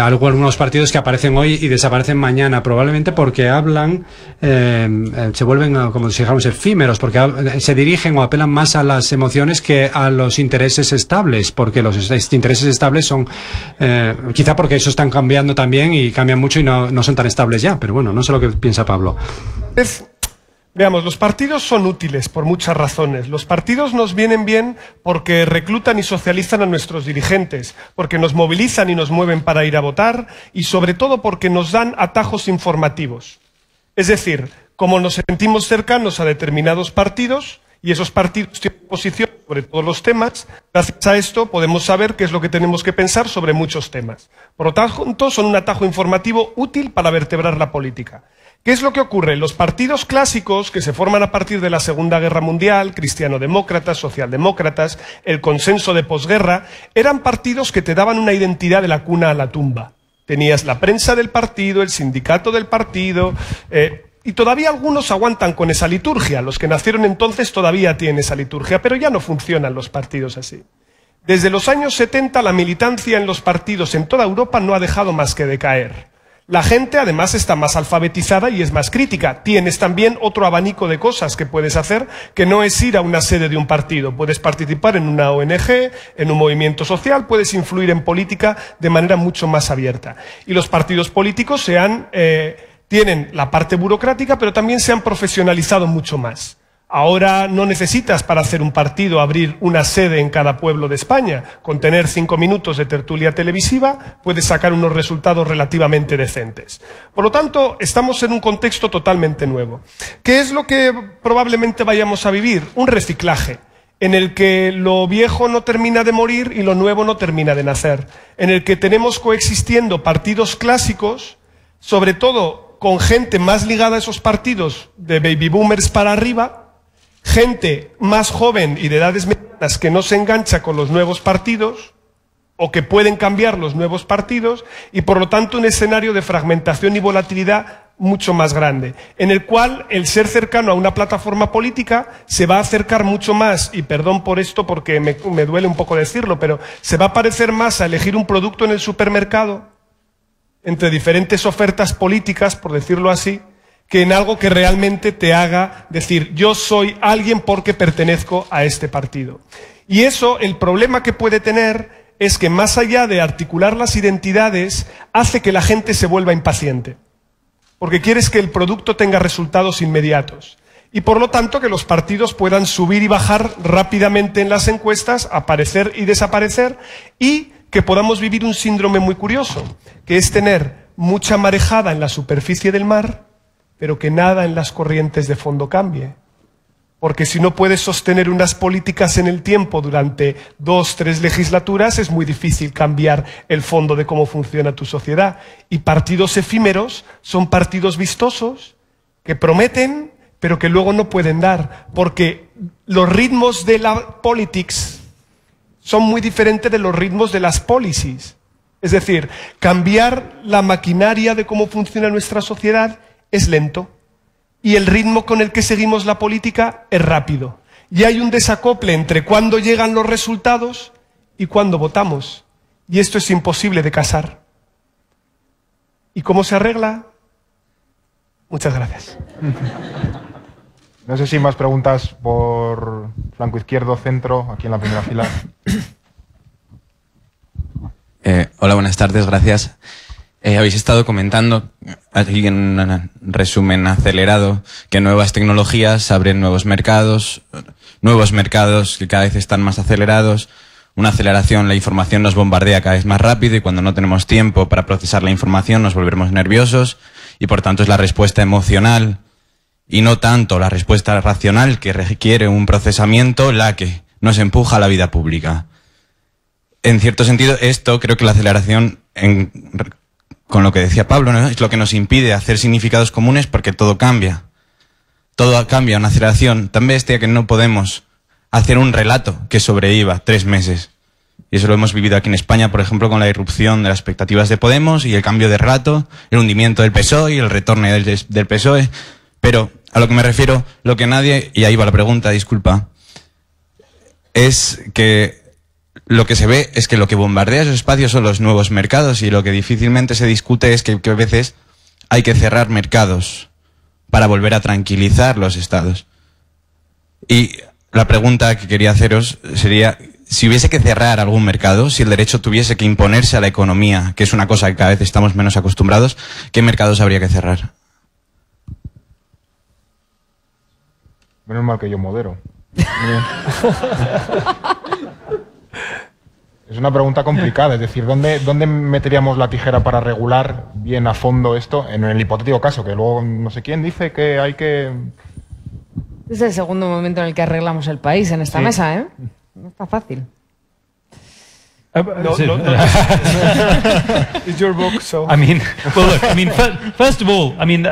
Algunos partidos que aparecen hoy y desaparecen mañana, probablemente porque hablan, se vuelven como si dijéramos efímeros, porque se dirigen o apelan más a las emociones que a los intereses estables, porque los intereses estables son, quizá porque esos están cambiando también y cambian mucho y no son tan estables ya, pero bueno, no sé lo que piensa Pablo. Veamos, los partidos son útiles por muchas razones. Los partidos nos vienen bien porque reclutan y socializan a nuestros dirigentes, porque nos movilizan y nos mueven para ir a votar y sobre todo porque nos dan atajos informativos. Es decir, como nos sentimos cercanos a determinados partidos y esos partidos tienen posición sobre todos los temas, gracias a esto podemos saber qué es lo que tenemos que pensar sobre muchos temas. Por lo tanto, son un atajo informativo útil para vertebrar la política. ¿Qué es lo que ocurre? Los partidos clásicos, que se forman a partir de la Segunda Guerra Mundial, cristianodemócratas, socialdemócratas, el consenso de posguerra, eran partidos que te daban una identidad de la cuna a la tumba. Tenías la prensa del partido, el sindicato del partido, y todavía algunos aguantan con esa liturgia. Los que nacieron entonces todavía tienen esa liturgia, pero ya no funcionan los partidos así. Desde los años 70 la militancia en los partidos en toda Europa no ha dejado más que decaer. La gente además está más alfabetizada y es más crítica. Tienes también otro abanico de cosas que puedes hacer, que no es ir a una sede de un partido. Puedes participar en una ONG, en un movimiento social, puedes influir en política de manera mucho más abierta. Y los partidos políticos tienen la parte burocrática, pero también se han profesionalizado mucho más. Ahora no necesitas para hacer un partido abrir una sede en cada pueblo de España. Con tener 5 minutos de tertulia televisiva puedes sacar unos resultados relativamente decentes. Por lo tanto, estamos en un contexto totalmente nuevo. ¿Qué es lo que probablemente vayamos a vivir? Un reciclaje, en el que lo viejo no termina de morir y lo nuevo no termina de nacer. En el que tenemos coexistiendo partidos clásicos, sobre todo con gente más ligada a esos partidos de baby boomers para arriba, gente más joven y de edades medianas que no se engancha con los nuevos partidos o que pueden cambiar los nuevos partidos y por lo tanto un escenario de fragmentación y volatilidad mucho más grande, en el cual el ser cercano a una plataforma política se va a acercar mucho más, y perdón por esto porque me duele un poco decirlo, pero se va a parecer más a elegir un producto en el supermercado entre diferentes ofertas políticas, por decirlo así, que en algo que realmente te haga decir yo soy alguien porque pertenezco a este partido. Y eso, el problema que puede tener es que más allá de articular las identidades, hace que la gente se vuelva impaciente, porque quieres que el producto tenga resultados inmediatos. Y por lo tanto que los partidos puedan subir y bajar rápidamente en las encuestas, aparecer y desaparecer, y que podamos vivir un síndrome muy curioso, que es tener mucha marejada en la superficie del mar, pero que nada en las corrientes de fondo cambie. Porque si no puedes sostener unas políticas en el tiempo durante 2, 3 legislaturas, es muy difícil cambiar el fondo de cómo funciona tu sociedad. Y partidos efímeros son partidos vistosos que prometen, pero que luego no pueden dar. Porque los ritmos de la politics son muy diferentes de los ritmos de las policies. Es decir, cambiar la maquinaria de cómo funciona nuestra sociedad es lento y el ritmo con el que seguimos la política es rápido. Y hay un desacople entre cuándo llegan los resultados y cuándo votamos. Y esto es imposible de casar. ¿Y cómo se arregla? Muchas gracias. No sé si más preguntas por flanco izquierdo, centro, aquí en la primera fila. Hola, buenas tardes, gracias. Habéis estado comentando, aquí en un resumen acelerado, que nuevas tecnologías abren nuevos mercados que cada vez están más acelerados. Una aceleración, la información nos bombardea cada vez más rápido y cuando no tenemos tiempo para procesar la información nos volvemos nerviosos y por tanto es la respuesta emocional y no tanto la respuesta racional que requiere un procesamiento la que nos empuja a la vida pública. En cierto sentido, esto creo que la aceleración con lo que decía Pablo, ¿no? Es lo que nos impide hacer significados comunes porque todo cambia. Todo cambia, una aceleración tan bestia que no podemos hacer un relato que sobreviva 3 meses. Y eso lo hemos vivido aquí en España, por ejemplo, con la irrupción de las expectativas de Podemos y el cambio de relato, el hundimiento del PSOE y el retorno del PSOE. Pero a lo que me refiero, lo que nadie, y ahí va la pregunta, disculpa, es que lo que se ve es que lo que bombardea esos espacios son los nuevos mercados y lo que difícilmente se discute es que a veces hay que cerrar mercados para volver a tranquilizar los estados. Y la pregunta que quería haceros sería, si hubiese que cerrar algún mercado, si el derecho tuviese que imponerse a la economía, que es una cosa que cada vez estamos menos acostumbrados, ¿qué mercados habría que cerrar? Menos mal que yo modero. Es una pregunta complicada, es decir, ¿dónde meteríamos la tijera para regular bien a fondo esto? En el hipotético caso, que luego no sé quién dice que hay que... Es el segundo momento en el que arreglamos el país en esta mesa, ¿eh? No está fácil. It's your book, so... I mean, well, look, I mean, first of all, I mean...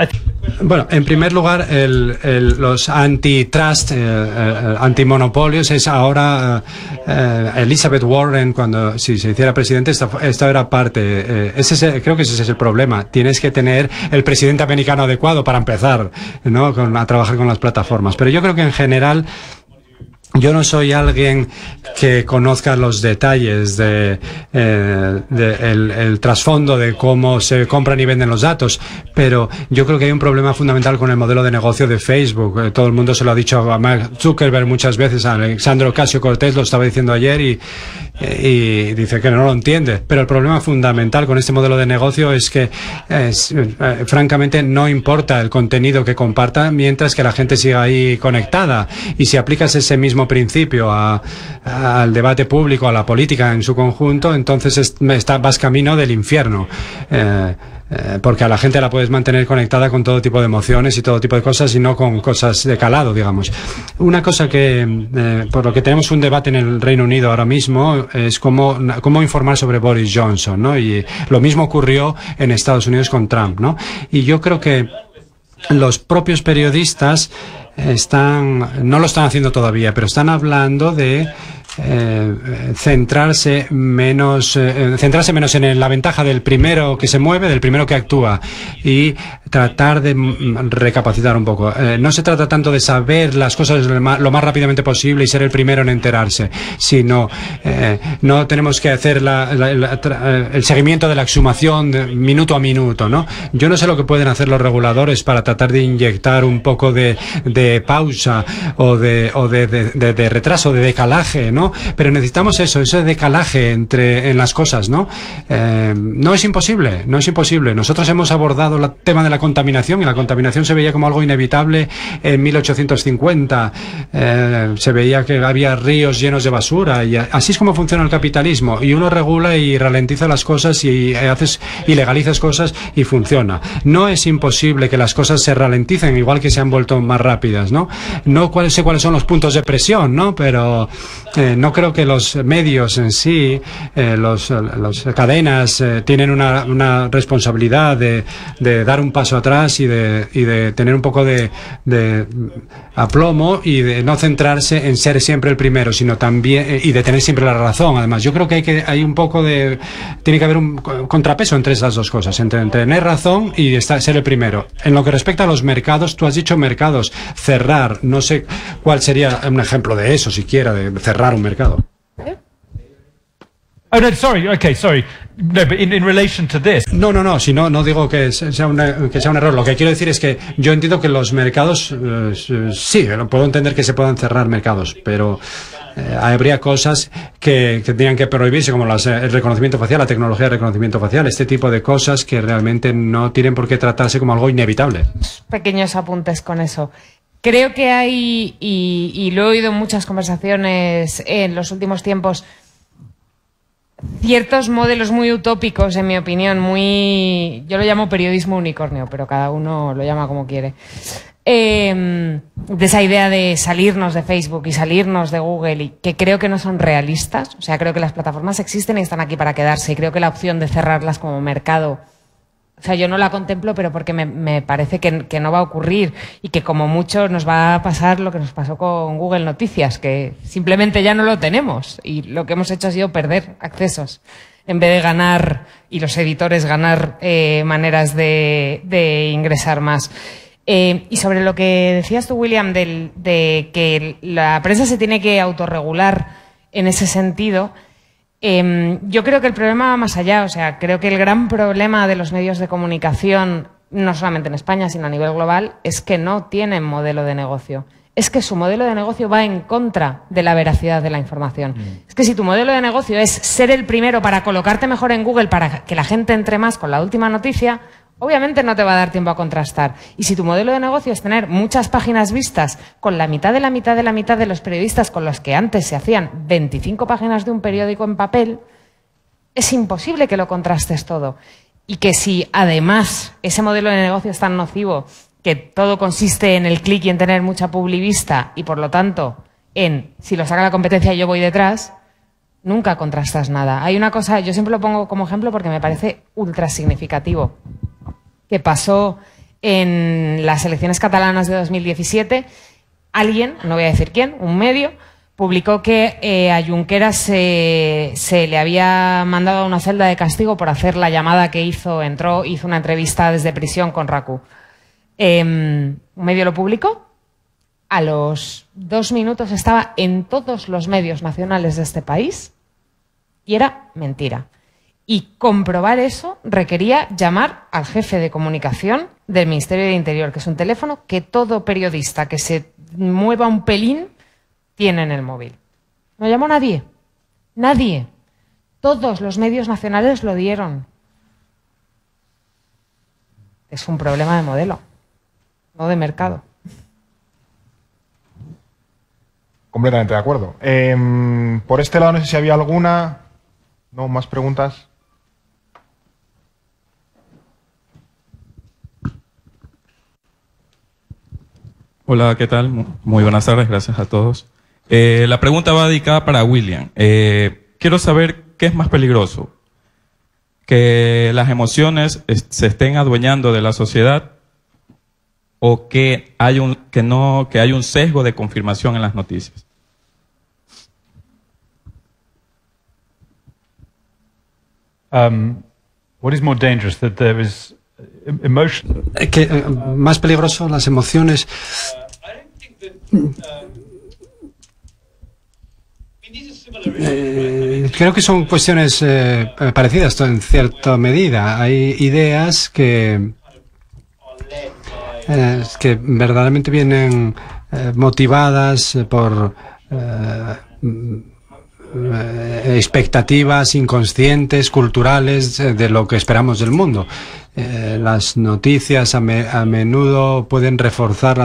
Bueno, en primer lugar, los antitrust, antimonopolios, es ahora Elizabeth Warren, cuando si se hiciera presidente, esta era parte. Creo que ese es el problema. Tienes que tener el presidente americano adecuado para empezar, ¿no? A trabajar con las plataformas. Pero yo creo que en general... Yo no soy alguien que conozca los detalles el trasfondo de cómo se compran y venden los datos, pero yo creo que hay un problema fundamental con el modelo de negocio de Facebook. Todo el mundo se lo ha dicho a Mark Zuckerberg muchas veces, a Alexandro Ocasio-Cortez lo estaba diciendo ayer y dice que no lo entiende. Pero el problema fundamental con este modelo de negocio es que, francamente, no importa el contenido que comparta mientras que la gente siga ahí conectada. Y si aplicas ese mismo principio al debate público, a la política en su conjunto, entonces vas camino del infierno. Porque a la gente la puedes mantener conectada con todo tipo de emociones y todo tipo de cosas y no con cosas de calado, digamos. Una cosa que, por lo que tenemos un debate en el Reino Unido ahora mismo, es cómo informar sobre Boris Johnson, ¿no? Y lo mismo ocurrió en Estados Unidos con Trump, ¿no? Y yo creo que los propios periodistas no lo están haciendo todavía, pero están hablando de centrarse menos en la ventaja del primero que se mueve, del primero que actúa, y tratar de recapacitar un poco. No se trata tanto de saber las cosas lo más rápidamente posible y ser el primero en enterarse, sino no tenemos que hacer el seguimiento de la exhumación minuto a minuto, ¿no? Yo no sé lo que pueden hacer los reguladores para tratar de inyectar un poco de pausa o de retraso, de decalaje, ¿no? Pero necesitamos ese decalaje en las cosas, ¿no? No es imposible. Nosotros hemos abordado el tema de la contaminación y la contaminación se veía como algo inevitable en 1850. Se veía que había ríos llenos de basura y así es como funciona el capitalismo. Y uno regula y ralentiza las cosas y legalizas cosas y funciona. No es imposible que las cosas se ralenticen igual que se han vuelto más rápidas, ¿no? No sé cuáles son los puntos de presión, ¿no? Pero no creo que los medios en sí, las cadenas, tienen una responsabilidad de dar un paso atrás y de tener un poco de aplomo y de no centrarse en ser siempre el primero, sino también y de tener siempre la razón. Además, yo creo que tiene que haber un contrapeso entre esas dos cosas, entre tener razón y ser el primero. En lo que respecta a los mercados, tú has dicho mercados, cerrar, no sé cuál sería un ejemplo de eso siquiera, de cerrar un mercado. Oh, no, sorry. No, but in relation to this. No, si no digo que sea un error. Lo que quiero decir es que yo entiendo que los mercados, sí, puedo entender que se puedan cerrar mercados, pero habría cosas que tendrían que prohibirse, como el reconocimiento facial, la tecnología de reconocimiento facial, este tipo de cosas que realmente no tienen por qué tratarse como algo inevitable. Pequeños apuntes con eso. Creo que hay, y lo he oído en muchas conversaciones en los últimos tiempos, ciertos modelos muy utópicos, en mi opinión, yo lo llamo periodismo unicornio, pero cada uno lo llama como quiere. De esa idea de salirnos de Facebook y salirnos de Google, y que creo que no son realistas. O sea, creo que las plataformas existen y están aquí para quedarse, y creo que la opción de cerrarlas como mercado, o sea, yo no la contemplo, pero porque me parece que no va a ocurrir y que como mucho nos va a pasar lo que nos pasó con Google Noticias, que simplemente ya no lo tenemos y lo que hemos hecho ha sido perder accesos en vez de ganar, y los editores ganar maneras de ingresar más. Y sobre lo que decías tú, William, de que la prensa se tiene que autorregular en ese sentido, yo creo que el problema va más allá. O sea, creo que el gran problema de los medios de comunicación, no solamente en España, sino a nivel global, es que no tienen modelo de negocio. Es que su modelo de negocio va en contra de la veracidad de la información. Es que si tu modelo de negocio es ser el primero para colocarte mejor en Google, para que la gente entre más con la última noticia, Obviamente no te va a dar tiempo a contrastar. Y si tu modelo de negocio es tener muchas páginas vistas con la mitad de la mitad de la mitad de los periodistas con los que antes se hacían 25 páginas de un periódico en papel, es imposible que lo contrastes todo. Y que si además ese modelo de negocio es tan nocivo que todo consiste en el clic y en tener mucha publivista y por lo tanto en si lo saca la competencia yo voy detrás, nunca contrastas nada. Hay una cosa, yo siempre lo pongo como ejemplo porque me parece ultra significativo, que pasó en las elecciones catalanas de 2017. Alguien, no voy a decir quién, un medio, publicó que a Junqueras se le había mandado a una celda de castigo por hacer la llamada que hizo una entrevista desde prisión con RACU. Un medio lo publicó, a los 2 minutos estaba en todos los medios nacionales de este país y era mentira. Y comprobar eso requería llamar al jefe de comunicación del Ministerio de Interior, que es un teléfono que todo periodista que se mueva un pelín tiene en el móvil. No llamó nadie. Nadie. Todos los medios nacionales lo dieron. Es un problema de modelo, no de mercado. Completamente de acuerdo. Por este lado no sé si había alguna... ¿No? ¿Más preguntas? Hola, ¿qué tal? Muy buenas tardes, gracias a todos. La pregunta va dedicada para William. Quiero saber qué es más peligroso, que las emociones se estén adueñando de la sociedad o que hay un sesgo de confirmación en las noticias. What is more dangerous, that there is emotion? Más peligroso las emociones. Creo que son cuestiones parecidas en cierta medida. Hay ideas que verdaderamente vienen motivadas por expectativas inconscientes, culturales, de lo que esperamos del mundo. Las noticias a menudo pueden reforzar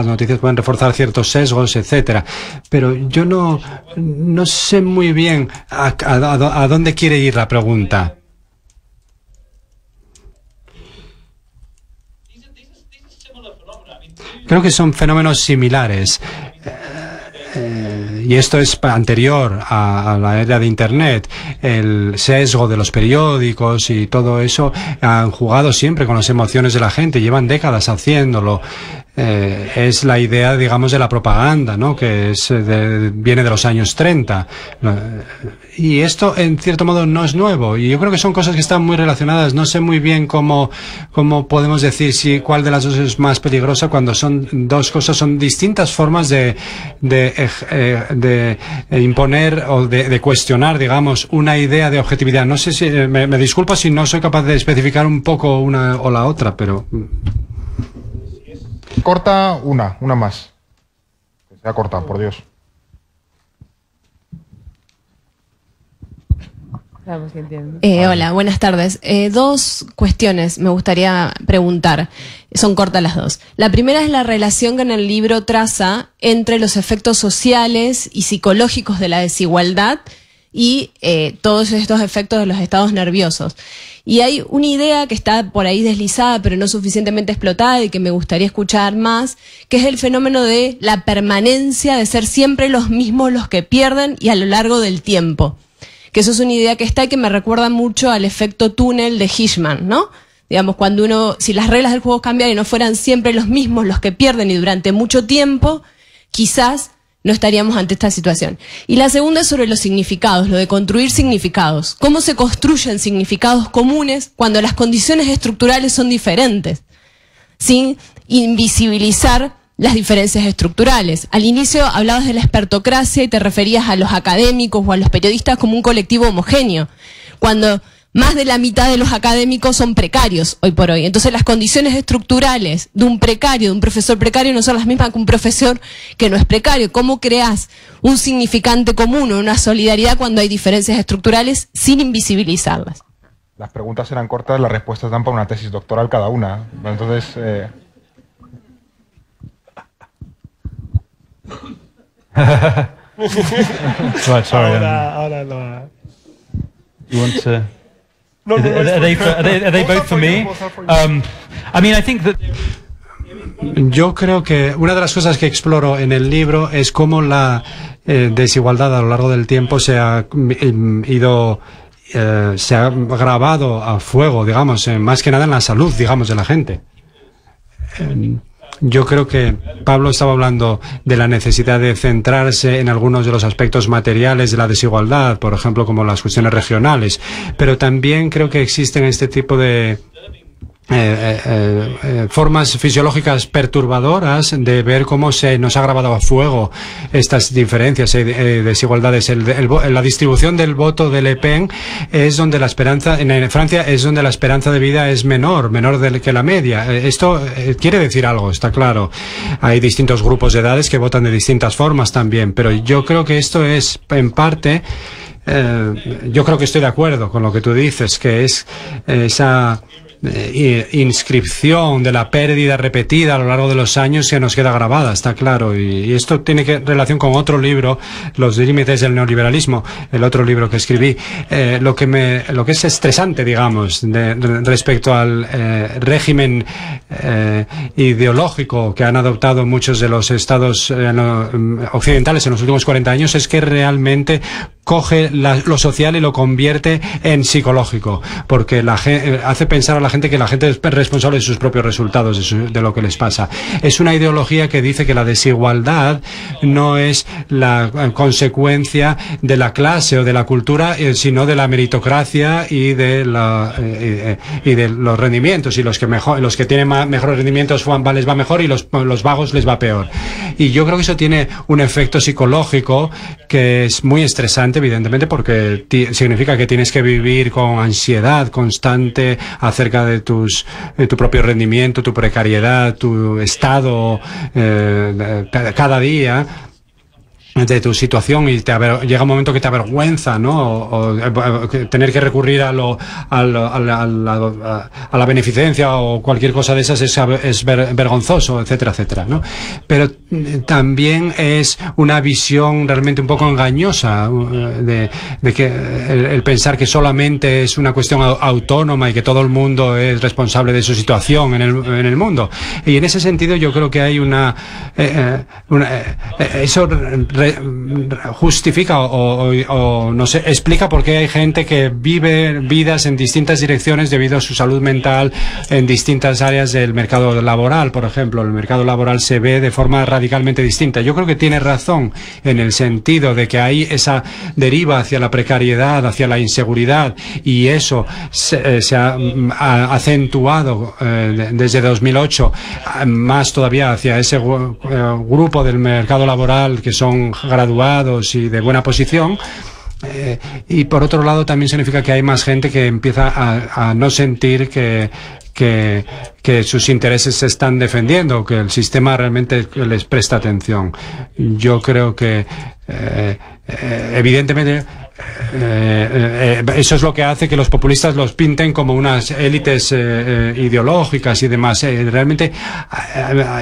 ciertos sesgos, etcétera. Pero yo no sé muy bien a dónde quiere ir la pregunta. Creo que son fenómenos similares. Y esto es anterior a la era de Internet. El sesgo de los periódicos y todo eso han jugado siempre con las emociones de la gente, llevan décadas haciéndolo. Es la idea, digamos, de la propaganda, ¿no? Que viene de los años 30. Y esto, en cierto modo, no es nuevo. Y yo creo que son cosas que están muy relacionadas. No sé muy bien cómo podemos decir cuál de las dos es más peligrosa cuando son dos cosas, son distintas formas de imponer o de cuestionar, digamos, una idea de objetividad. No sé si, me disculpo si no soy capaz de especificar un poco una o la otra, pero... Corta una más. Que sea corta, por Dios. Hola, buenas tardes. 2 cuestiones me gustaría preguntar. Son cortas las 2. La primera es la relación que en el libro traza entre los efectos sociales y psicológicos de la desigualdad y todos estos efectos de los estados nerviosos. Y hay una idea que está por ahí deslizada, pero no suficientemente explotada y que me gustaría escuchar más, que es el fenómeno de la permanencia, de ser siempre los mismos los que pierden y a lo largo del tiempo. Que eso es una idea que está y que me recuerda mucho al efecto túnel de Hirschman, ¿no? Digamos, si las reglas del juego cambiaran y no fueran siempre los mismos los que pierden y durante mucho tiempo, quizás no estaríamos ante esta situación. Y la segunda es sobre los significados, lo de construir significados. ¿Cómo se construyen significados comunes cuando las condiciones estructurales son diferentes? Sin invisibilizar las diferencias estructurales. Al inicio hablabas de la expertocracia y te referías a los académicos o a los periodistas como un colectivo homogéneo, cuando más de la mitad de los académicos son precarios hoy por hoy. Entonces las condiciones estructurales de un precario, de un profesor precario, no son las mismas que un profesor que no es precario. ¿Cómo creas un significante común o una solidaridad cuando hay diferencias estructurales sin invisibilizarlas? las preguntas eran cortas, las respuestas dan para una tesis doctoral cada una. Entonces... Right, sorry. Ahora no. You want to... No, no, are they both for me? I mean, I think that... Yo creo que una de las cosas que exploro en el libro es cómo la desigualdad a lo largo del tiempo se ha grabado a fuego, digamos, más que nada en la salud, digamos, de la gente. Yo creo que Pablo estaba hablando de la necesidad de centrarse en algunos de los aspectos materiales de la desigualdad, por ejemplo, como las cuestiones regionales, pero también creo que existen este tipo de formas fisiológicas perturbadoras de ver cómo se nos ha grabado a fuego estas diferencias desigualdades. La distribución del voto de Le Pen es donde la esperanza, en Francia es donde la esperanza de vida es menor que la media. Esto quiere decir algo, está claro. Hay distintos grupos de edades que votan de distintas formas también, pero yo creo que esto es en parte, yo creo que estoy de acuerdo con lo que tú dices, que es esa inscripción de la pérdida repetida a lo largo de los años que nos queda grabada, está claro, y esto tiene relación con otro libro, Los límites del neoliberalismo, el otro libro que escribí. Lo que es estresante, digamos, respecto al régimen ideológico que han adoptado muchos de los estados occidentales en los últimos 40 años es que realmente coge lo social y lo convierte en psicológico, porque hace pensar a la gente que la gente es responsable de sus propios resultados, de lo que les pasa. Es una ideología que dice que la desigualdad no es la consecuencia de la clase o de la cultura, sino de la meritocracia y de los rendimientos, y los que tienen mejores rendimientos les va mejor y los vagos les va peor. Y yo creo que eso tiene un efecto psicológico que es muy estresante, evidentemente, porque significa que tienes que vivir con ansiedad constante acerca de tu propio rendimiento, tu precariedad, tu estado cada día de tu situación, y llega un momento que te avergüenza, ¿no? O tener que recurrir a la beneficencia o cualquier cosa de esas es vergonzoso, etcétera, etcétera, ¿no? Pero también es una visión realmente un poco engañosa de que el pensar que solamente es una cuestión autónoma y que todo el mundo es responsable de su situación en el mundo. Y en ese sentido yo creo que hay eso justifica o no sé, explica por qué hay gente que vive vidas en distintas direcciones debido a su salud mental en distintas áreas del mercado laboral. Por ejemplo, el mercado laboral se ve de forma radicalmente distinta. Yo creo que tiene razón en el sentido de que hay esa deriva hacia la precariedad, hacia la inseguridad, y eso se ha acentuado desde 2008 más todavía hacia ese grupo del mercado laboral que son graduados y de buena posición, y por otro lado también significa que hay más gente que empieza a no sentir que sus intereses se están defendiendo, que el sistema realmente les presta atención. Yo creo que evidentemente eso es lo que hace que los populistas los pinten como unas élites ideológicas y demás. Realmente,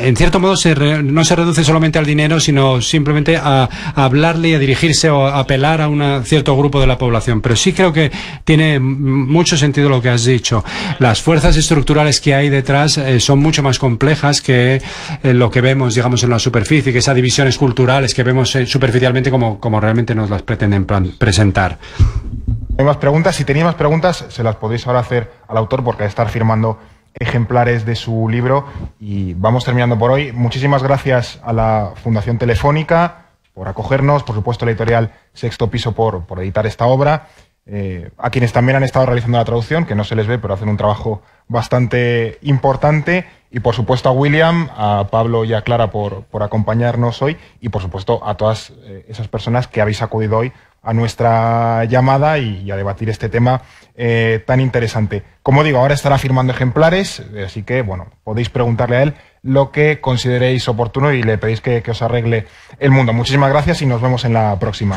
en cierto modo, no se reduce solamente al dinero, sino simplemente a hablarle y a dirigirse o a apelar a un cierto grupo de la población. Pero sí creo que tiene mucho sentido lo que has dicho. Las fuerzas estructurales que hay detrás son mucho más complejas que lo que vemos, digamos, en la superficie, que esas divisiones culturales que vemos superficialmente como realmente nos las pretenden presentar. Hay más preguntas. Si tenéis más preguntas, se las podéis ahora hacer al autor, porque va a estar firmando ejemplares de su libro. Y vamos terminando por hoy. Muchísimas gracias a la Fundación Telefónica por acogernos, por supuesto, la editorial Sexto Piso por editar esta obra, a quienes también han estado realizando la traducción, que no se les ve, pero hacen un trabajo bastante importante, y por supuesto a William, a Pablo y a Clara por acompañarnos hoy, y por supuesto a todas esas personas que habéis acudido hoy a nuestra llamada y a debatir este tema tan interesante. Como digo, ahora estará firmando ejemplares, así que bueno, podéis preguntarle a él lo que consideréis oportuno y le pedís que os arregle el mundo. Muchísimas gracias y nos vemos en la próxima.